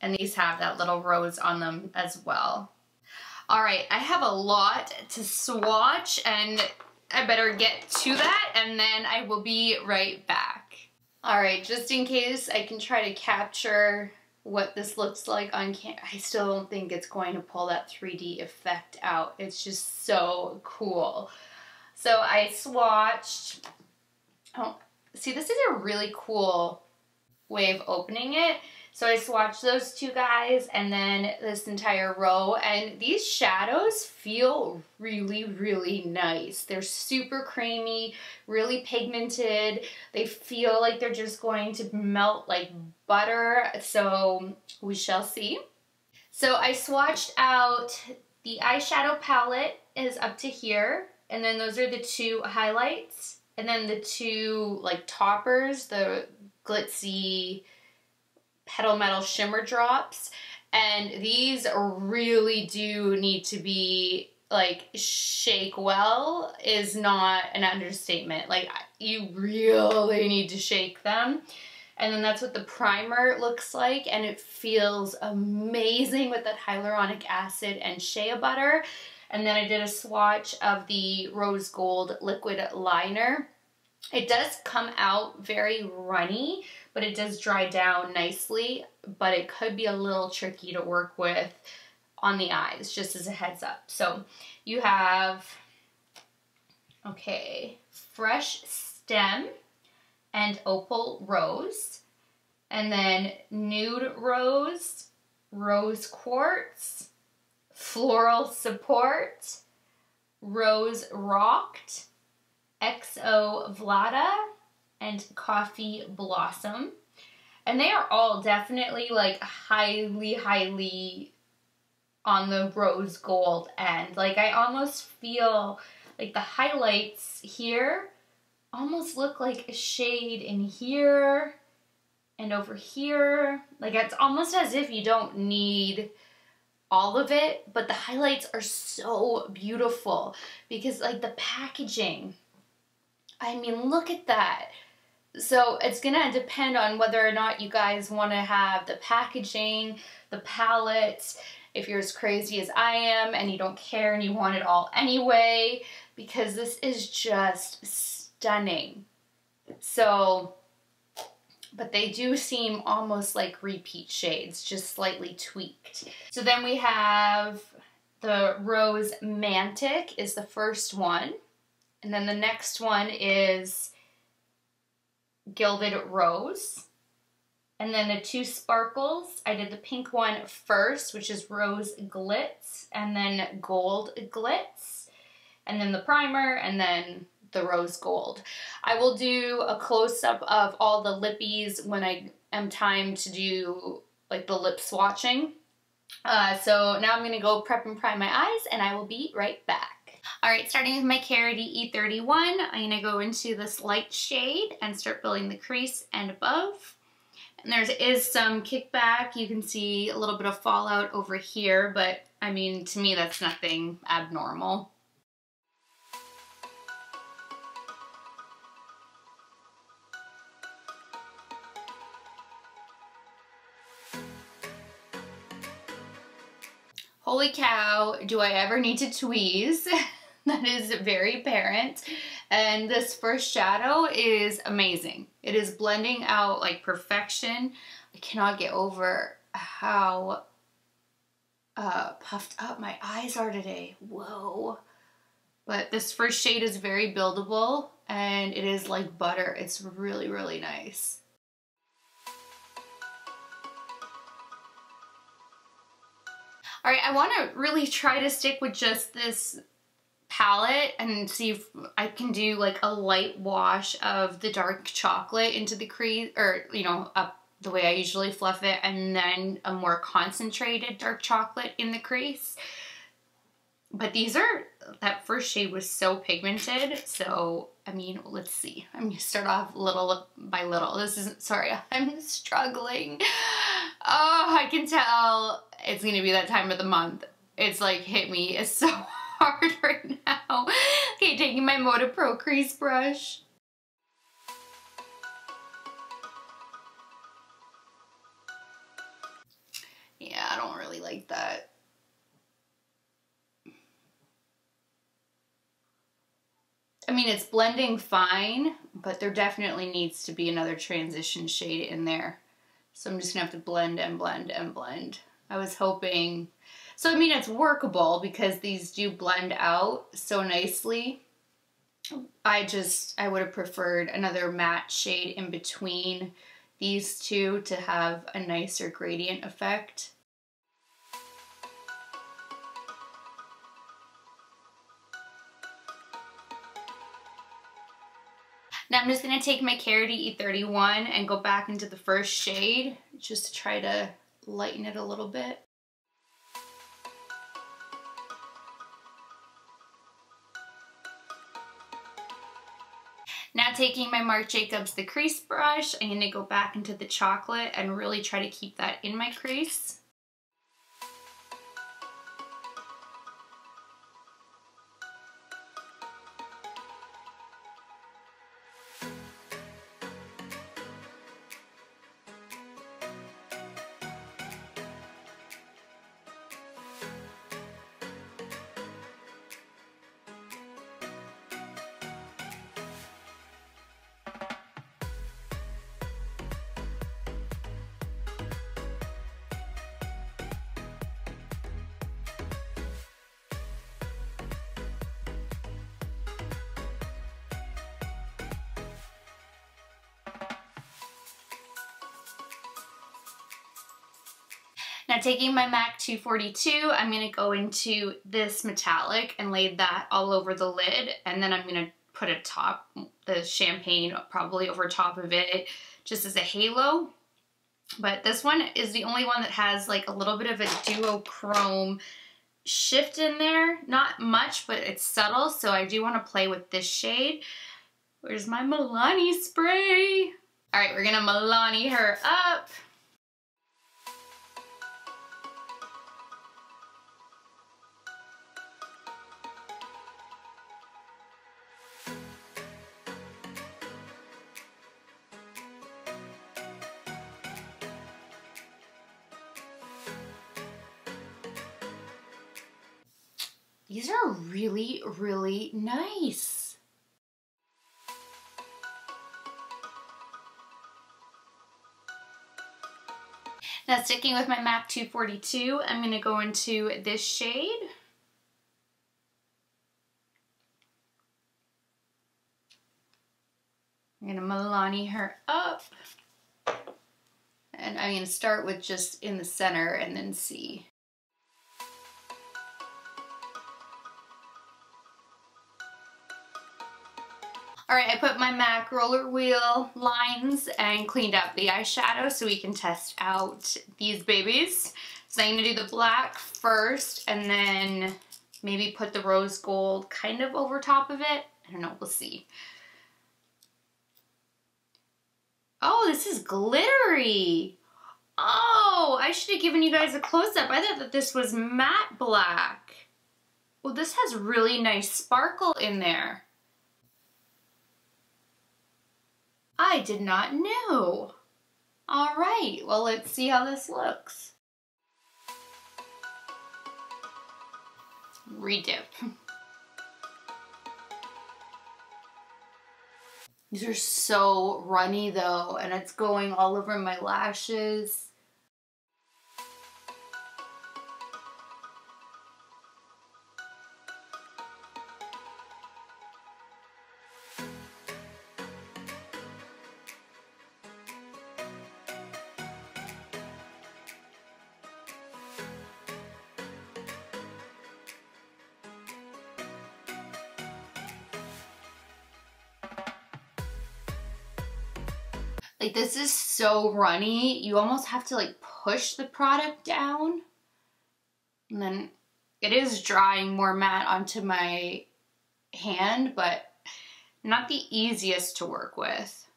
And these have that little rose on them as well. All right, I have a lot to swatch and I better get to that and then I will be right back. All right, just in case I can try to capture what this looks like on camera. I still don't think it's going to pull that 3D effect out. It's just so cool. So I swatched, oh, see, this is a really cool way of opening it. So I swatched those two guys and then this entire row, and these shadows feel really, really nice. They're super creamy, really pigmented. They feel like they're just going to melt like butter, so we shall see. So I swatched out the eyeshadow palette is up to here, and then those are the two highlights, and then the two like toppers, the glitzy Petal Metal Shimmer drops, and these really do need to be like shake well is not an understatement. Like you really need to shake them. And then that's what the primer looks like, and it feels amazing with that hyaluronic acid and shea butter. And then I did a swatch of the rose gold liquid liner. It does come out very runny, but it does dry down nicely, but it could be a little tricky to work with on the eyes, just as a heads up. So you have, okay, Fresh Stem and Opal Rose, and then Nude Rose, Rose Quartz, Floral Support, Rose Rocked, XO Vlada, and Coffee Blossom. And they are all definitely like highly on the rose gold end. Like I almost feel like the highlights here almost look like a shade in here and over here. Like it's almost as if you don't need all of it, but the highlights are so beautiful because like the packaging, I mean, look at that. So it's gonna depend on whether or not you guys want to have the packaging, the palette, if you're as crazy as I am and you don't care and you want it all anyway, because this is just stunning. So, but they do seem almost like repeat shades, just slightly tweaked. So then we have the Rosemantic is the first one. And then the next one is Gilded Rose. And then the two sparkles, I did the pink one first, which is Rose Glitz, and then Gold Glitz. And then the primer, and then the rose gold. I will do a close-up of all the lippies when I am timed to do like the lip swatching. So now I'm gonna go prep and prime my eyes, and I will be right back. Alright, starting with my Carity E31, I'm gonna go into this light shade and start building the crease and above. And there is some kickback. You can see a little bit of fallout over here, but I mean, to me, that's nothing abnormal. Holy cow, do I ever need to tweeze? That is very apparent. And this first shadow is amazing. It is blending out like perfection. I cannot get over how puffed up my eyes are today. Whoa. But this first shade is very buildable and it is like butter. It's really, really nice. All right, I want to really try to stick with just this palette and see if I can do like a light wash of the dark chocolate into the crease, or you know, up the way I usually fluff it, and then a more concentrated dark chocolate in the crease. But these are, that first shade was so pigmented, so I mean, let's see. I'm gonna start off little by little. This isn't, sorry, I'm struggling. Oh, I can tell it's gonna be that time of the month. It's like hit me. It's so hard right now. Okay, taking my Moda Pro crease brush. Yeah, I don't really like that. I mean, it's blending fine, but there definitely needs to be another transition shade in there. So I'm just gonna have to blend and blend and blend. I was hoping, so I mean, it's workable because these do blend out so nicely. I would have preferred another matte shade in between these two to have a nicer gradient effect. Now I'm just going to take my Carity E31 and go back into the first shade just to try to lighten it a little bit. Now taking my Marc Jacobs the crease brush, I'm going to go back into the chocolate and really try to keep that in my crease. Now taking my MAC 242, I'm going to go into this metallic and lay that all over the lid, and then I'm going to put the champagne probably over top of it just as a halo. But this one is the only one that has like a little bit of a duochrome shift in there. Not much, but it's subtle, so I do want to play with this shade. Where's my Milani spray? All right, we're going to Milani her up. These are really, really nice. Now sticking with my MAC 242, I'm going to go into this shade. I'm going to Milani her up. And I'm going to start with just in the center and then see. All right, I put my MAC roller wheel lines and cleaned up the eyeshadow so we can test out these babies. So I'm gonna do the black first and then maybe put the rose gold kind of over top of it. I don't know, we'll see. Oh, this is glittery. Oh, I should have given you guys a close-up. I thought that this was matte black. Well, this has really nice sparkle in there. I did not know. All right, well, let's see how this looks. Redip. These are so runny though, and it's going all over my lashes. Like, this is so runny. You almost have to like push the product down. And then it is drying more matte onto my hand, but not the easiest to work with.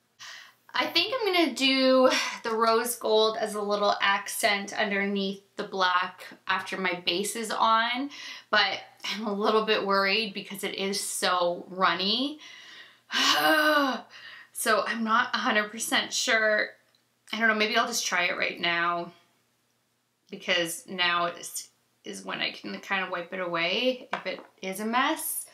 I think I'm gonna do the rose gold as a little accent underneath the black after my base is on, but I'm a little bit worried because it is so runny. So I'm not 100% sure. I don't know, maybe I'll just try it right now because now is when I can kind of wipe it away if it is a mess.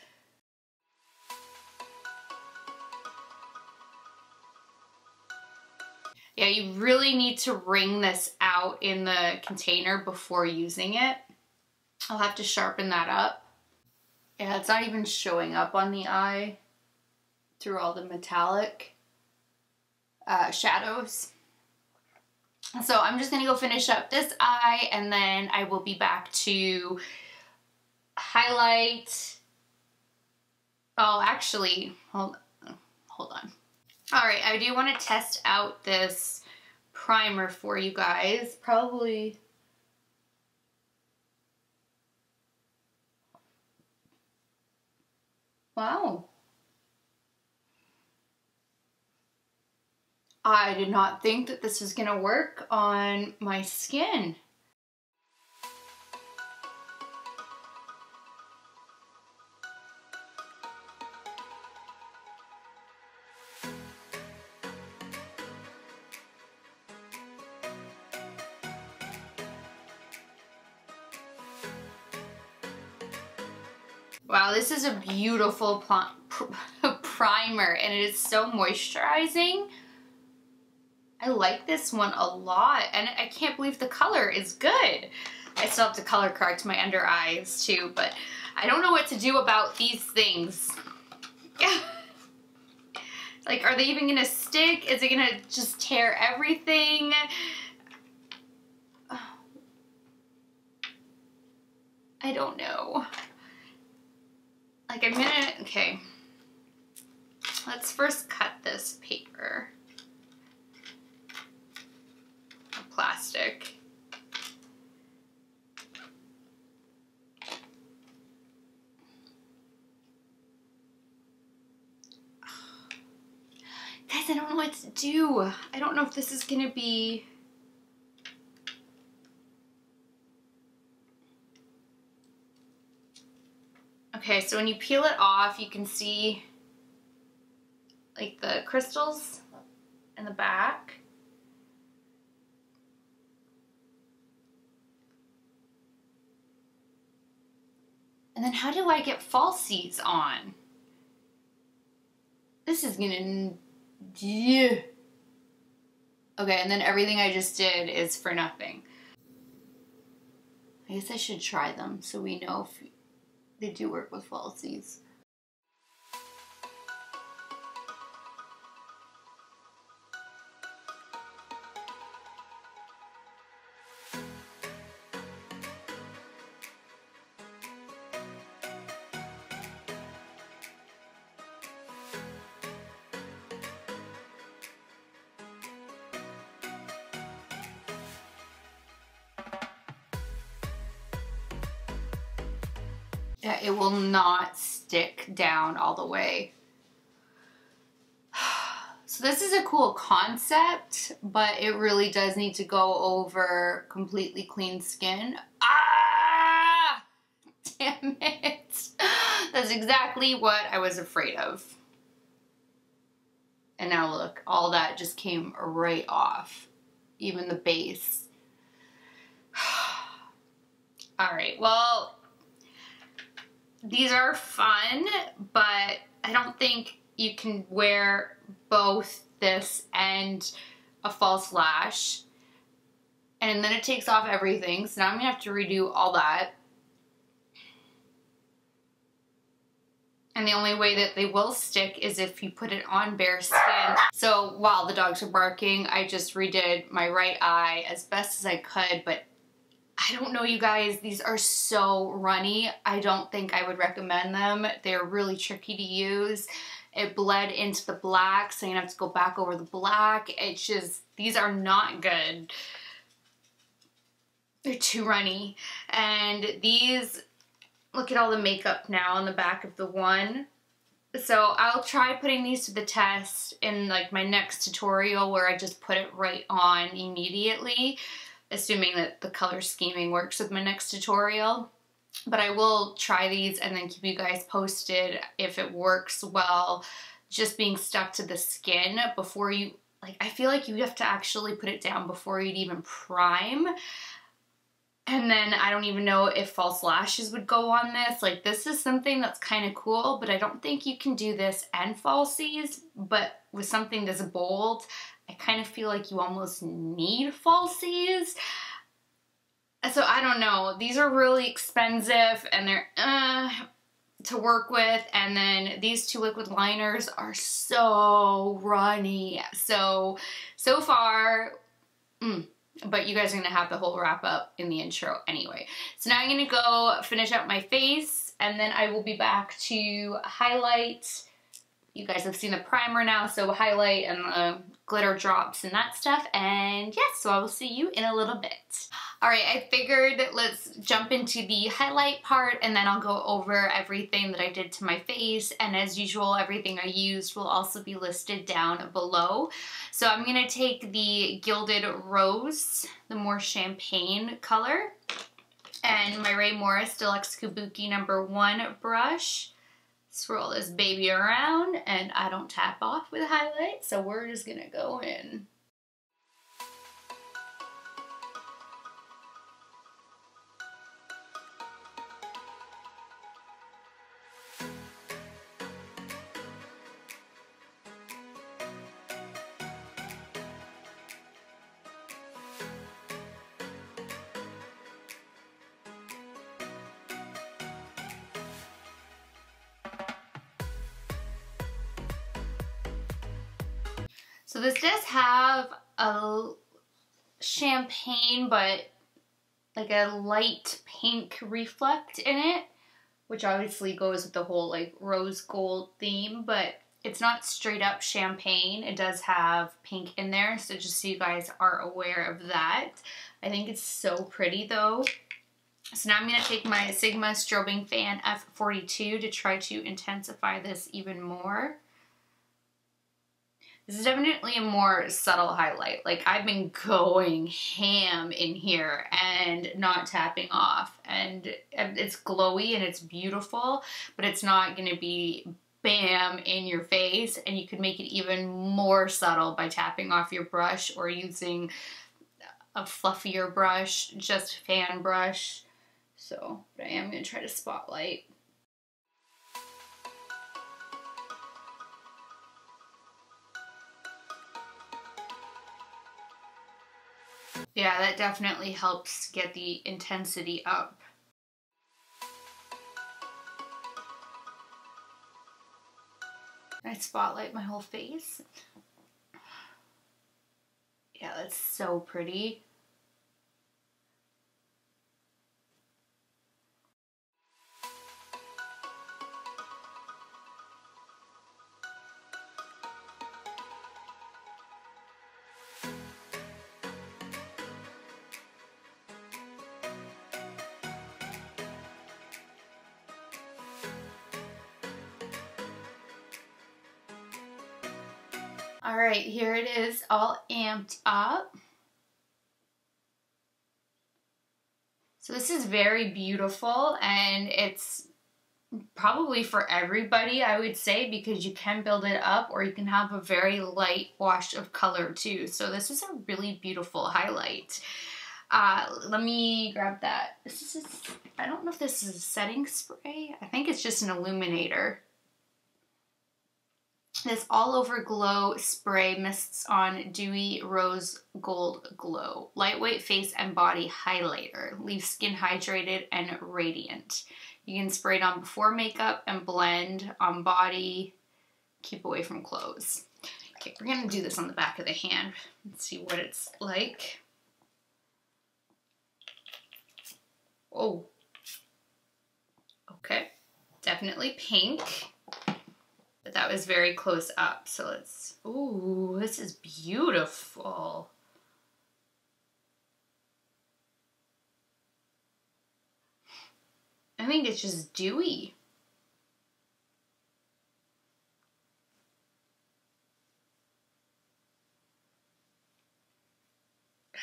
Yeah, you really need to wring this out in the container before using it. I'll have to sharpen that up. Yeah, it's not even showing up on the eye through all the metallic shadows. So I'm just gonna go finish up this eye, and then I will be back to highlight. Oh, actually, hold on. All right, I do want to test out this primer for you guys. Probably. Wow. I did not think that this was gonna work on my skin. Wow, this is a beautiful primer, and it is so moisturizing. I like this one a lot, and I can't believe the color is good. I still have to color correct my under eyes too, but I don't know what to do about these things. Like, are they even gonna stick? Is it gonna just tear everything? I don't know. Like, I'm gonna, okay. Let's first cut this paper. Plastic. Guys, I don't know what to do. I don't know if this is gonna be... Okay, so when you peel it off, you can see like the crystals in the back. And then how do I get falsies on? This is gonna... Yeah. Okay, and then everything I just did is for nothing. I guess I should try them so we know if they do work with falsies. Yeah, it will not stick down all the way. So this is a cool concept, but it really does need to go over completely clean skin. Ah! Damn it. That's exactly what I was afraid of. And now look, all that just came right off. Even the base. All right, well, these are fun, but I don't think you can wear both this and a false lash. And then it takes off everything, so now I'm gonna have to redo all that. And the only way that they will stick is if you put it on bare skin. So while the dogs are barking, I just redid my right eye as best as I could, but I don't know, you guys, these are so runny. I don't think I would recommend them. They're really tricky to use. It bled into the black, so you're gonna have to go back over the black. It's just, these are not good. They're too runny. And these, look at all the makeup now on the back of the one. So I'll try putting these to the test in like my next tutorial where I just put it right on immediately, assuming that the color scheming works with my next tutorial. But I will try these and then keep you guys posted if it works well, just being stuck to the skin before you, like, I feel like you have to actually put it down before you'd even prime. And then I don't even know if false lashes would go on this. Like, this is something that's kind of cool, but I don't think you can do this and falsies. But with something this bold, I kind of feel like you almost need falsies. So I don't know. These are really expensive and they're to work with. And then these two liquid liners are so runny. So far, but you guys are gonna have the whole wrap up in the intro anyway. So now I'm gonna go finish up my face, and then I will be back to highlight. You guys have seen the primer now, so highlight and glitter drops and that stuff. And yes, so I will see you in a little bit. All right, I figured let's jump into the highlight part, and then I'll go over everything that I did to my face. And as usual, everything I used will also be listed down below. So I'm gonna take the Gilded Rose, the more champagne color, and my Ray Morris Deluxe Kabuki #1 brush. Swirl this baby around, and I don't tap off with highlight, so we're just gonna go in. So this does have a champagne, but like a light pink reflect in it, which obviously goes with the whole like rose gold theme, but it's not straight up champagne. It does have pink in there, so just so you guys are aware of that. I think it's so pretty though. So now I'm going to take my Sigma Strobing Fan F42 to try to intensify this even more. This is definitely a more subtle highlight. Like, I've been going ham in here and not tapping off. And it's glowy and it's beautiful, but it's not going to be bam in your face. And you could make it even more subtle by tapping off your brush or using a fluffier brush, just fan brush. So, but I am going to try to spotlight. Yeah, that definitely helps get the intensity up. I spotlight my whole face. Yeah, that's so pretty. All right, here it is, all amped up. So this is very beautiful, and it's probably for everybody, I would say, because you can build it up or you can have a very light wash of color too. So this is a really beautiful highlight. Let me grab that. This is, I don't know if this is a setting spray. I think it's just an illuminator. This All Over Glow Spray Mists on Dewy Rose Gold Glow. Lightweight face and body highlighter. Leaves skin hydrated and radiant. You can spray it on before makeup and blend on body. Keep away from clothes. Okay, we're going to do this on the back of the hand. Let's see what it's like. Oh. Okay. Definitely pink. But that was very close up, so let's, ooh, this is beautiful. I think it's just dewy.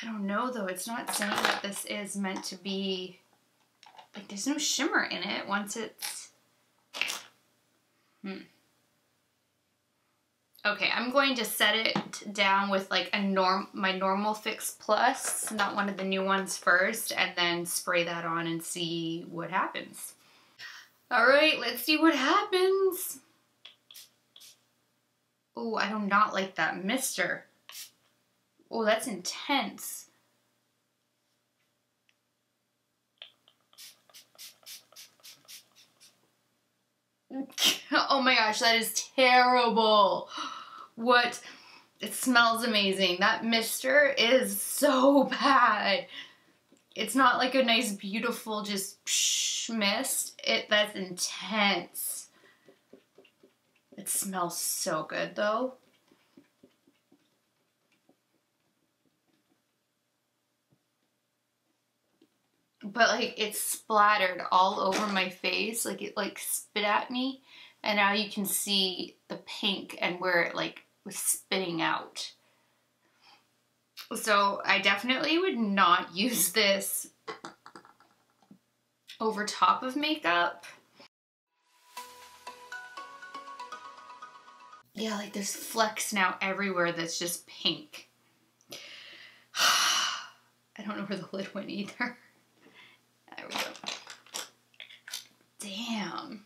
I don't know though, it's not saying that this is meant to be, like there's no shimmer in it once it's, Okay, I'm going to set it down with like my normal Fix Plus, not one of the new ones first, and then spray that on and see what happens. All right, let's see what happens. Oh, I do not like that mister. Oh, that's intense. Oh my gosh, that is terrible. What? It smells amazing. That mister is so bad. It's not like a nice, beautiful, just psh mist. That's intense. It smells so good though. But like it splattered all over my face. Like it like spit at me. And now you can see the pink and where it like was spitting out. So I definitely would not use this over top of makeup. Yeah, like there's flecks now everywhere that's just pink. I don't know where the lid went either. There we go. Damn.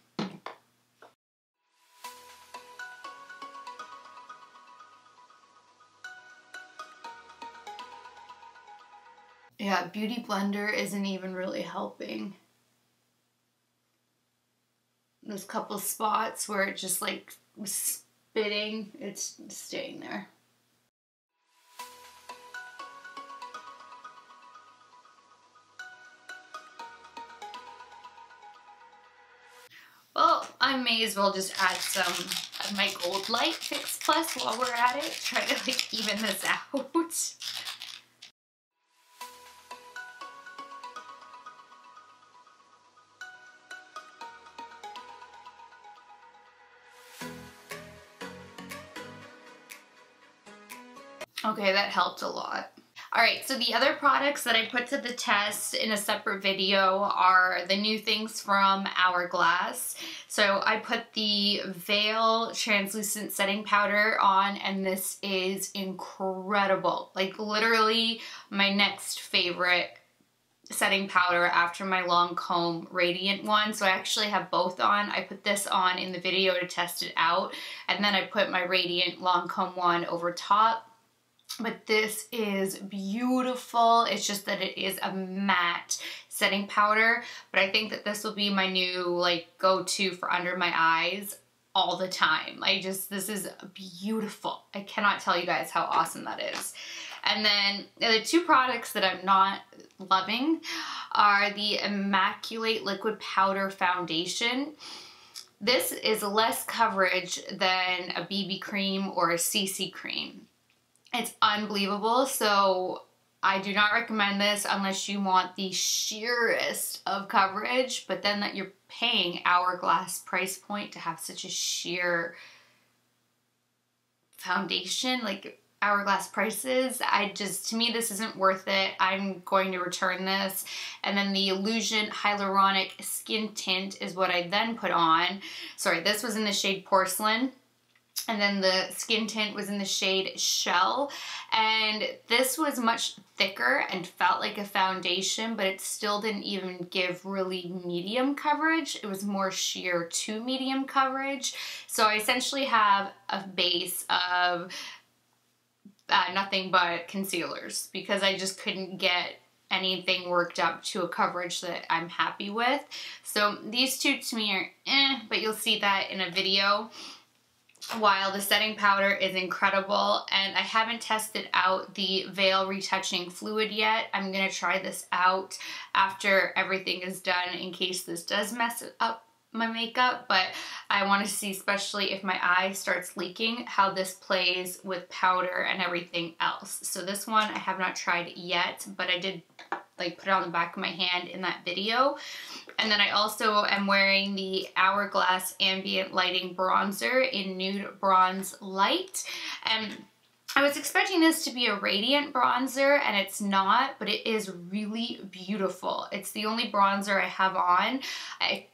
Yeah, Beauty Blender isn't even really helping. Those couple spots where it just like was spitting, it's staying there. Well, I may as well just add some of my Gold Light Fix Plus while we're at it. Try to like even this out. Okay, that helped a lot. Alright, so the other products that I put to the test in a separate video are the new things from Hourglass. So I put the Veil Translucent Setting Powder on, and this is incredible. Like literally my next favorite setting powder after my Lancome Radiant one. So I actually have both on. I put this on in the video to test it out, and then I put my Radiant Lancome one over top. But this is beautiful. It's just that it is a matte setting powder, but I think that this will be my new like go-to for under my eyes all the time. This is beautiful. I cannot tell you guys how awesome that is. And then the two products that I'm not loving are the Immaculate Liquid Powder Foundation. This is less coverage than a BB cream or a CC cream. It's unbelievable, so I do not recommend this unless you want the sheerest of coverage, but then that you're paying Hourglass price point to have such a sheer foundation, like Hourglass prices. To me, this isn't worth it. I'm going to return this. And then the Illusion Hyaluronic Skin Tint is what I then put on. Sorry, this was in the shade Porcelain. And then the skin tint was in the shade Shell, and this was much thicker and felt like a foundation, but it still didn't even give really medium coverage. It was more sheer to medium coverage. So I essentially have a base of nothing but concealers because I just couldn't get anything worked up to a coverage that I'm happy with. So these two to me are but you'll see that in a video. While the setting powder is incredible, and I haven't tested out the Veil Retouching Fluid yet. I'm going to try this out after everything is done in case this does mess up my makeup, but I want to see, especially if my eye starts leaking, how this plays with powder and everything else. So this one I have not tried yet, but I did like put it on the back of my hand in that video. And then I also am wearing the Hourglass Ambient Lighting Bronzer in Nude Bronze Light. And I was expecting this to be a radiant bronzer, and it's not, but it is really beautiful. It's the only bronzer I have on. I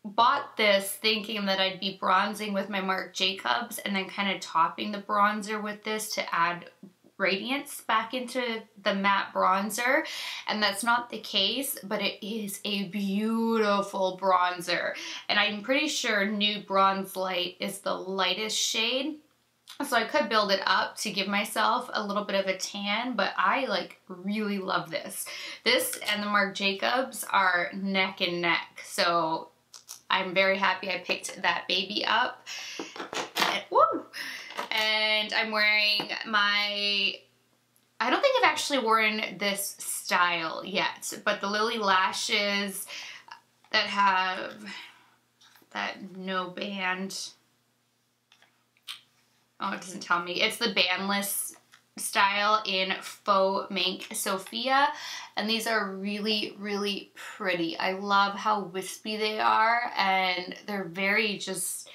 bought this thinking that I'd be bronzing with my Marc Jacobs and then kind of topping the bronzer with this to add radiance back into the matte bronzer, and that's not the case, but it is a beautiful bronzer, and I'm pretty sure Nude Bronze Light is the lightest shade, so I could build it up to give myself a little bit of a tan, but I like really love this. This and the Marc Jacobs are neck and neck, so I'm very happy I picked that baby up. And, woo! and I'm wearing my, I don't think I've actually worn this style yet, but the Lily lashes that have that no band. Oh, it doesn't tell me. It's the bandless style in Faux Mink Sophia, and these are really, really pretty. I love how wispy they are, and they're very just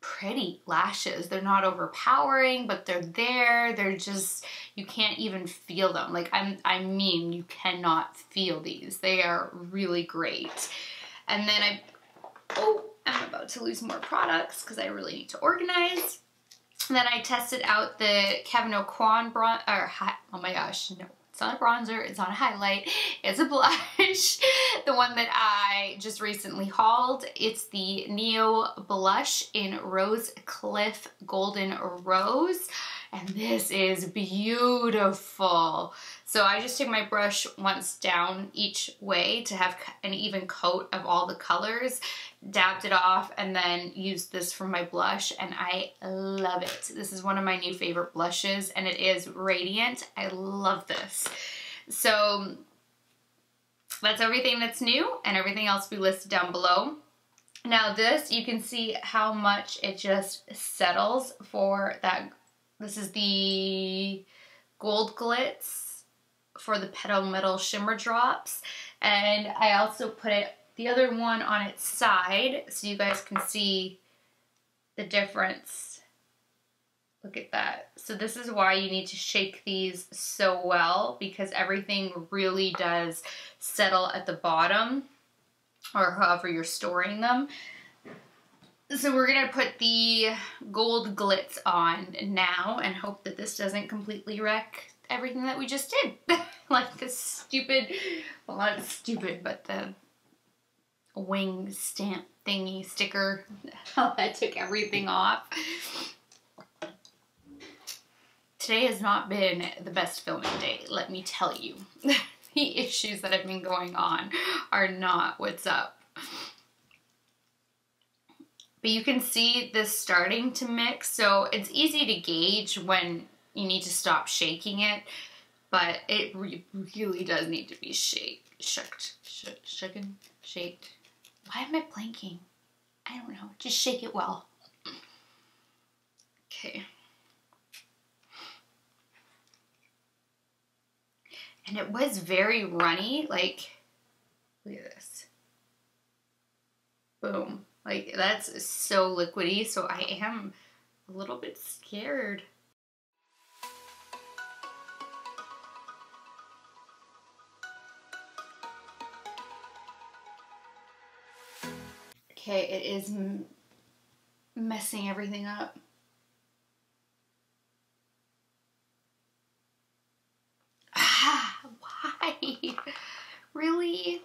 pretty lashes. They're not overpowering, but they're there. They're just, you can't even feel them. Like, I mean, you cannot feel these. They are really great. And then I'm about to lose more products because I really need to organize. And then I tested out the Kevyn Aucoin oh my gosh, no, it's not a bronzer, it's not a highlight, it's a blush. The one that I just recently hauled, it's the Neo Blush in Rose Cliff Golden Rose. And this is beautiful. So I just took my brush once down each way to have an even coat of all the colors, dabbed it off, and then used this for my blush, and I love it. This is one of my new favorite blushes, and it is radiant. I love this. So that's everything that's new, and everything else will be listed down below. Now this, you can see how much it just settles for that. This is the Gold Glitz for the Petal Metal Shimmer Drops. And I also put the other one on its side so you guys can see the difference. Look at that. So this is why you need to shake these so well, because everything really does settle at the bottom, or however you're storing them. So we're gonna put the Gold Glitz on now and hope that this doesn't completely wreck everything that we just did. Like this stupid, well, not stupid, but the wing stamp thingy sticker, how that took everything off. Today has not been the best filming day, let me tell you. The issues that have been going on are not what's up. But you can see this starting to mix, so it's easy to gauge when you need to stop shaking it, but it really does need to be shaked. Why am I blanking? I don't know. Just shake it well. Okay. And it was very runny, like, look at this. Boom. Like, that's so liquidy, so I am a little bit scared. Okay, it is messing everything up. Ah, why? Really?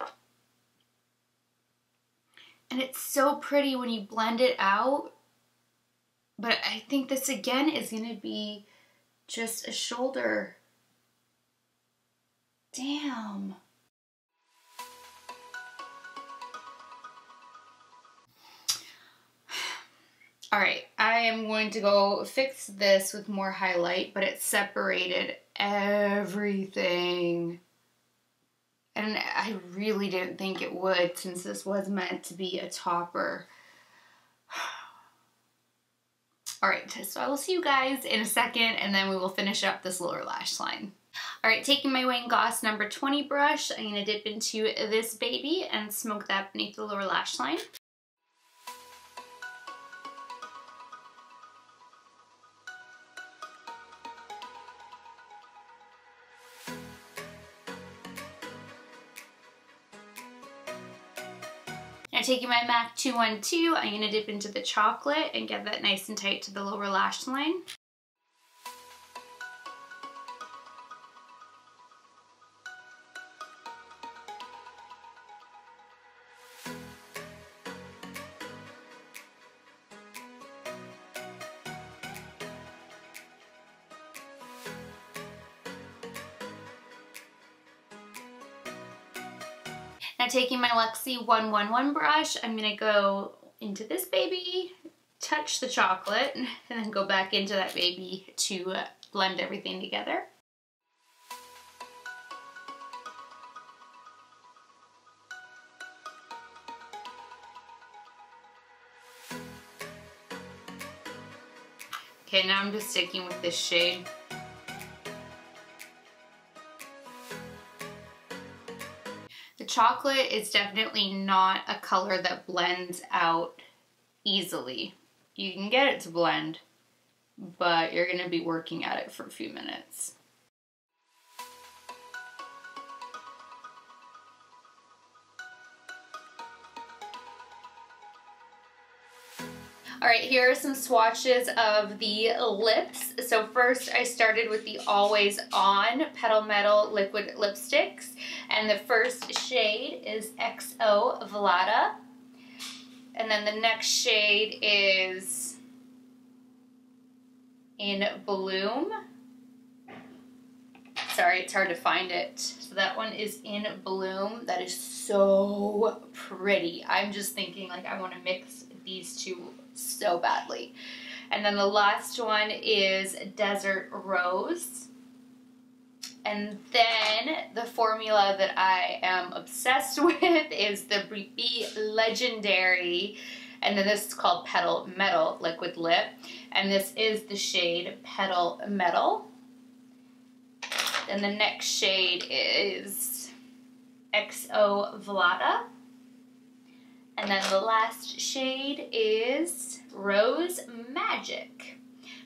And it's so pretty when you blend it out. But I think this again is going to be just a shoulder. Damn. Alright, I am going to go fix this with more highlight, but it separated everything. And I really didn't think it would, since this was meant to be a topper. Alright, so I will see you guys in a second, and then we will finish up this lower lash line. Alright, taking my Wayne Goss number 20 brush, I'm going to dip into this baby and smoke that beneath the lower lash line. Now taking my MAC 212, I'm going to dip into the chocolate and get that nice and tight to the lower lash line. Now taking my Luxie 111 brush, I'm going to go into this baby touch the chocolate and then go back into that baby to blend everything together. Okay, now I'm just sticking with this shade. The chocolate is definitely not a color that blends out easily. You can get it to blend, but you're gonna be working at it for a few minutes. All right, here are some swatches of the lips. So first I started with the Always On Petal Metal Liquid Lipsticks. And the first shade is XO Vlada. And then the next shade is in Bloom. Sorry, it's hard to find it. So that one is in Bloom. That is so pretty. I'm just thinking like I want to mix these two so badly. And then the last one is Desert Rose. And then the formula that I am obsessed with is the Be Legendary, and then this is called Petal Metal Liquid Lip, and this is the shade Petal Metal. Then the next shade is XO Vlada. And then the last shade is Rose Magic.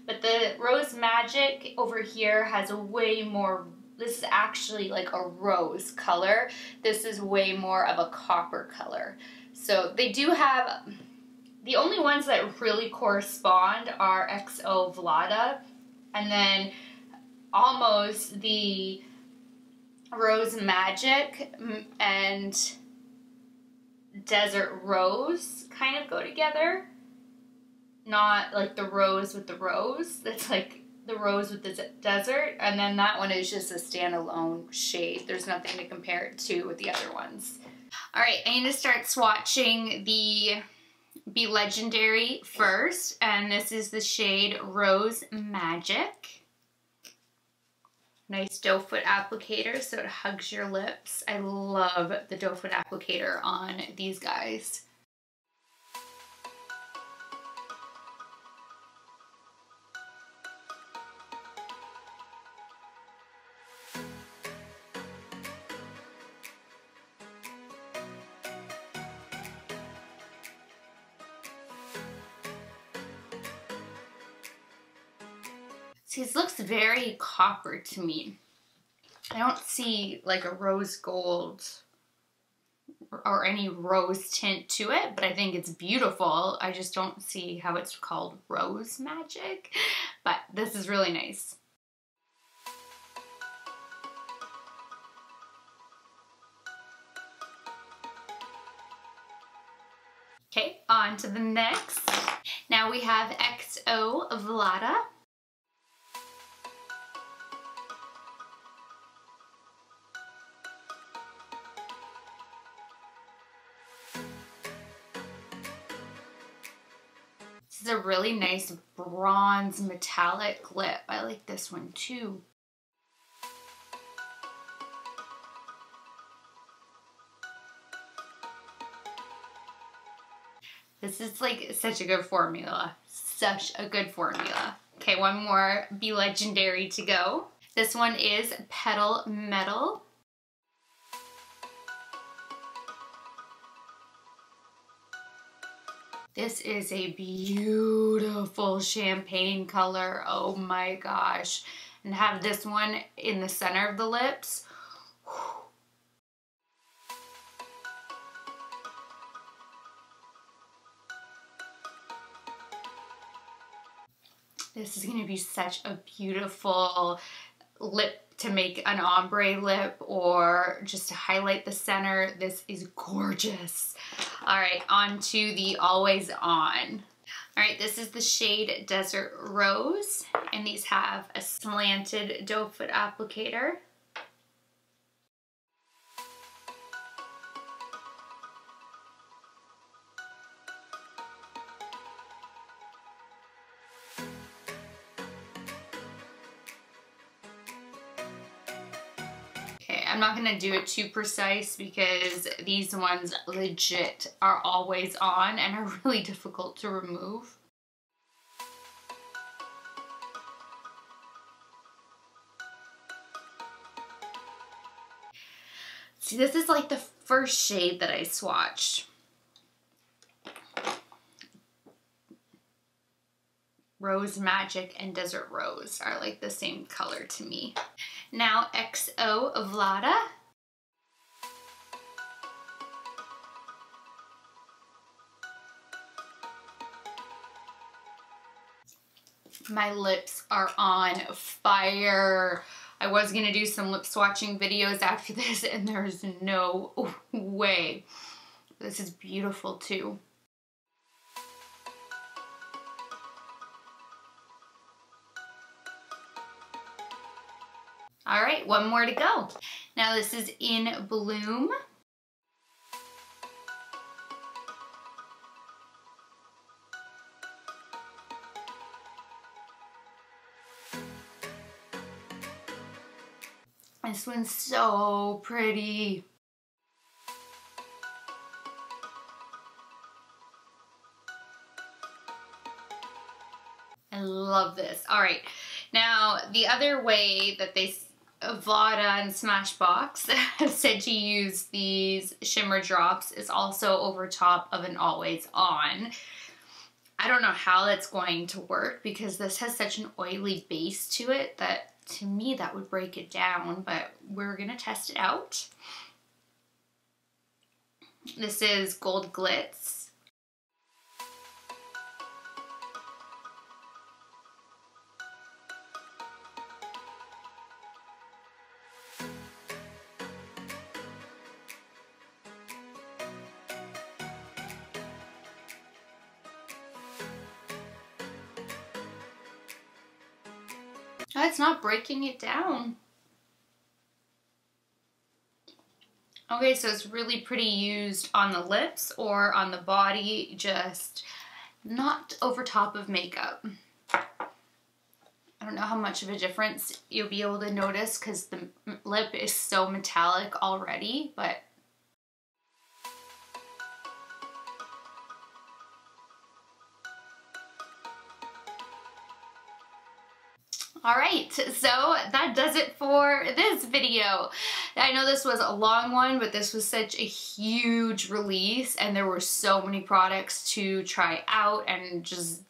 But the Rose Magic over here has a way more, this is actually like a rose color. This is way more of a copper color. So they do have, the only ones that really correspond are XO Vlada, and then almost the Rose Magic and Desert Rose kind of go together. Not like the rose with the rose. That's like the rose with the desert. And then that one is just a standalone shade. There's nothing to compare it to with the other ones. Alright, I need to start swatching the Be Legendary first. And this is the shade Rose Magic. Nice doe foot applicator so it hugs your lips. I love the doe foot applicator on these guys. See, this looks very copper to me. I don't see like a rose gold or any rose tint to it, but I think it's beautiful. I just don't see how it's called Rose Magic, but this is really nice. Okay, on to the next. Now we have XO Vlada. This is a really nice bronze metallic lip. I like this one too. This is like such a good formula. Such a good formula. Okay, one more Be Legendary to go. This one is Petal Metal. This is a beautiful champagne color. Oh my gosh. And have this one in the center of the lips. This is going to be such a beautiful lip to make an ombre lip or just to highlight the center. This is gorgeous. All right, on to the Always On. All right, this is the shade Desert Rose, and these have a slanted doe foot applicator. I'm not gonna do it too precise because these ones legit are always on and are really difficult to remove. See, this is like the first shade that I swatched. Rosemantic and Desert Rose are like the same color to me. Now XO Vlada. My lips are on fire. I was gonna do some lip swatching videos after this and there's no way. This is beautiful too. All right, one more to go. Now this is in Bloom. This one's so pretty. I love this. All right, now the other way that Vlada and Smashbox have said to use these shimmer drops is also over top of an always on. I don't know how that's going to work because this has such an oily base to it that to me that would break it down, but we're gonna test it out. This is Gold Glitz. Oh, it's not breaking it down. Okay, so it's really pretty used on the lips or on the body, just not over top of makeup. I don't know how much of a difference you'll be able to notice because the lip is so metallic already, but all right, so that does it for this video. I know this was a long one, but this was such a huge release and there were so many products to try out and just,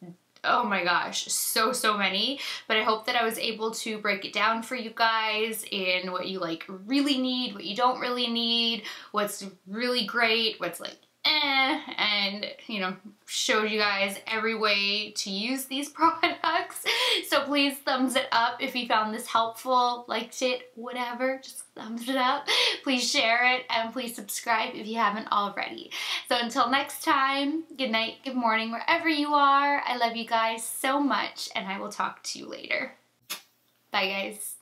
oh my gosh, so many. But I hope that I was able to break it down for you guys in what you like really need, what you don't really need, what's really great, what's like and you know, showed you guys every way to use these products. So please thumbs it up if you found this helpful, liked it, whatever, just thumbs it up. Please share it and please subscribe if you haven't already. So until next time, good night, good morning, wherever you are. I love you guys so much and I will talk to you later. Bye guys.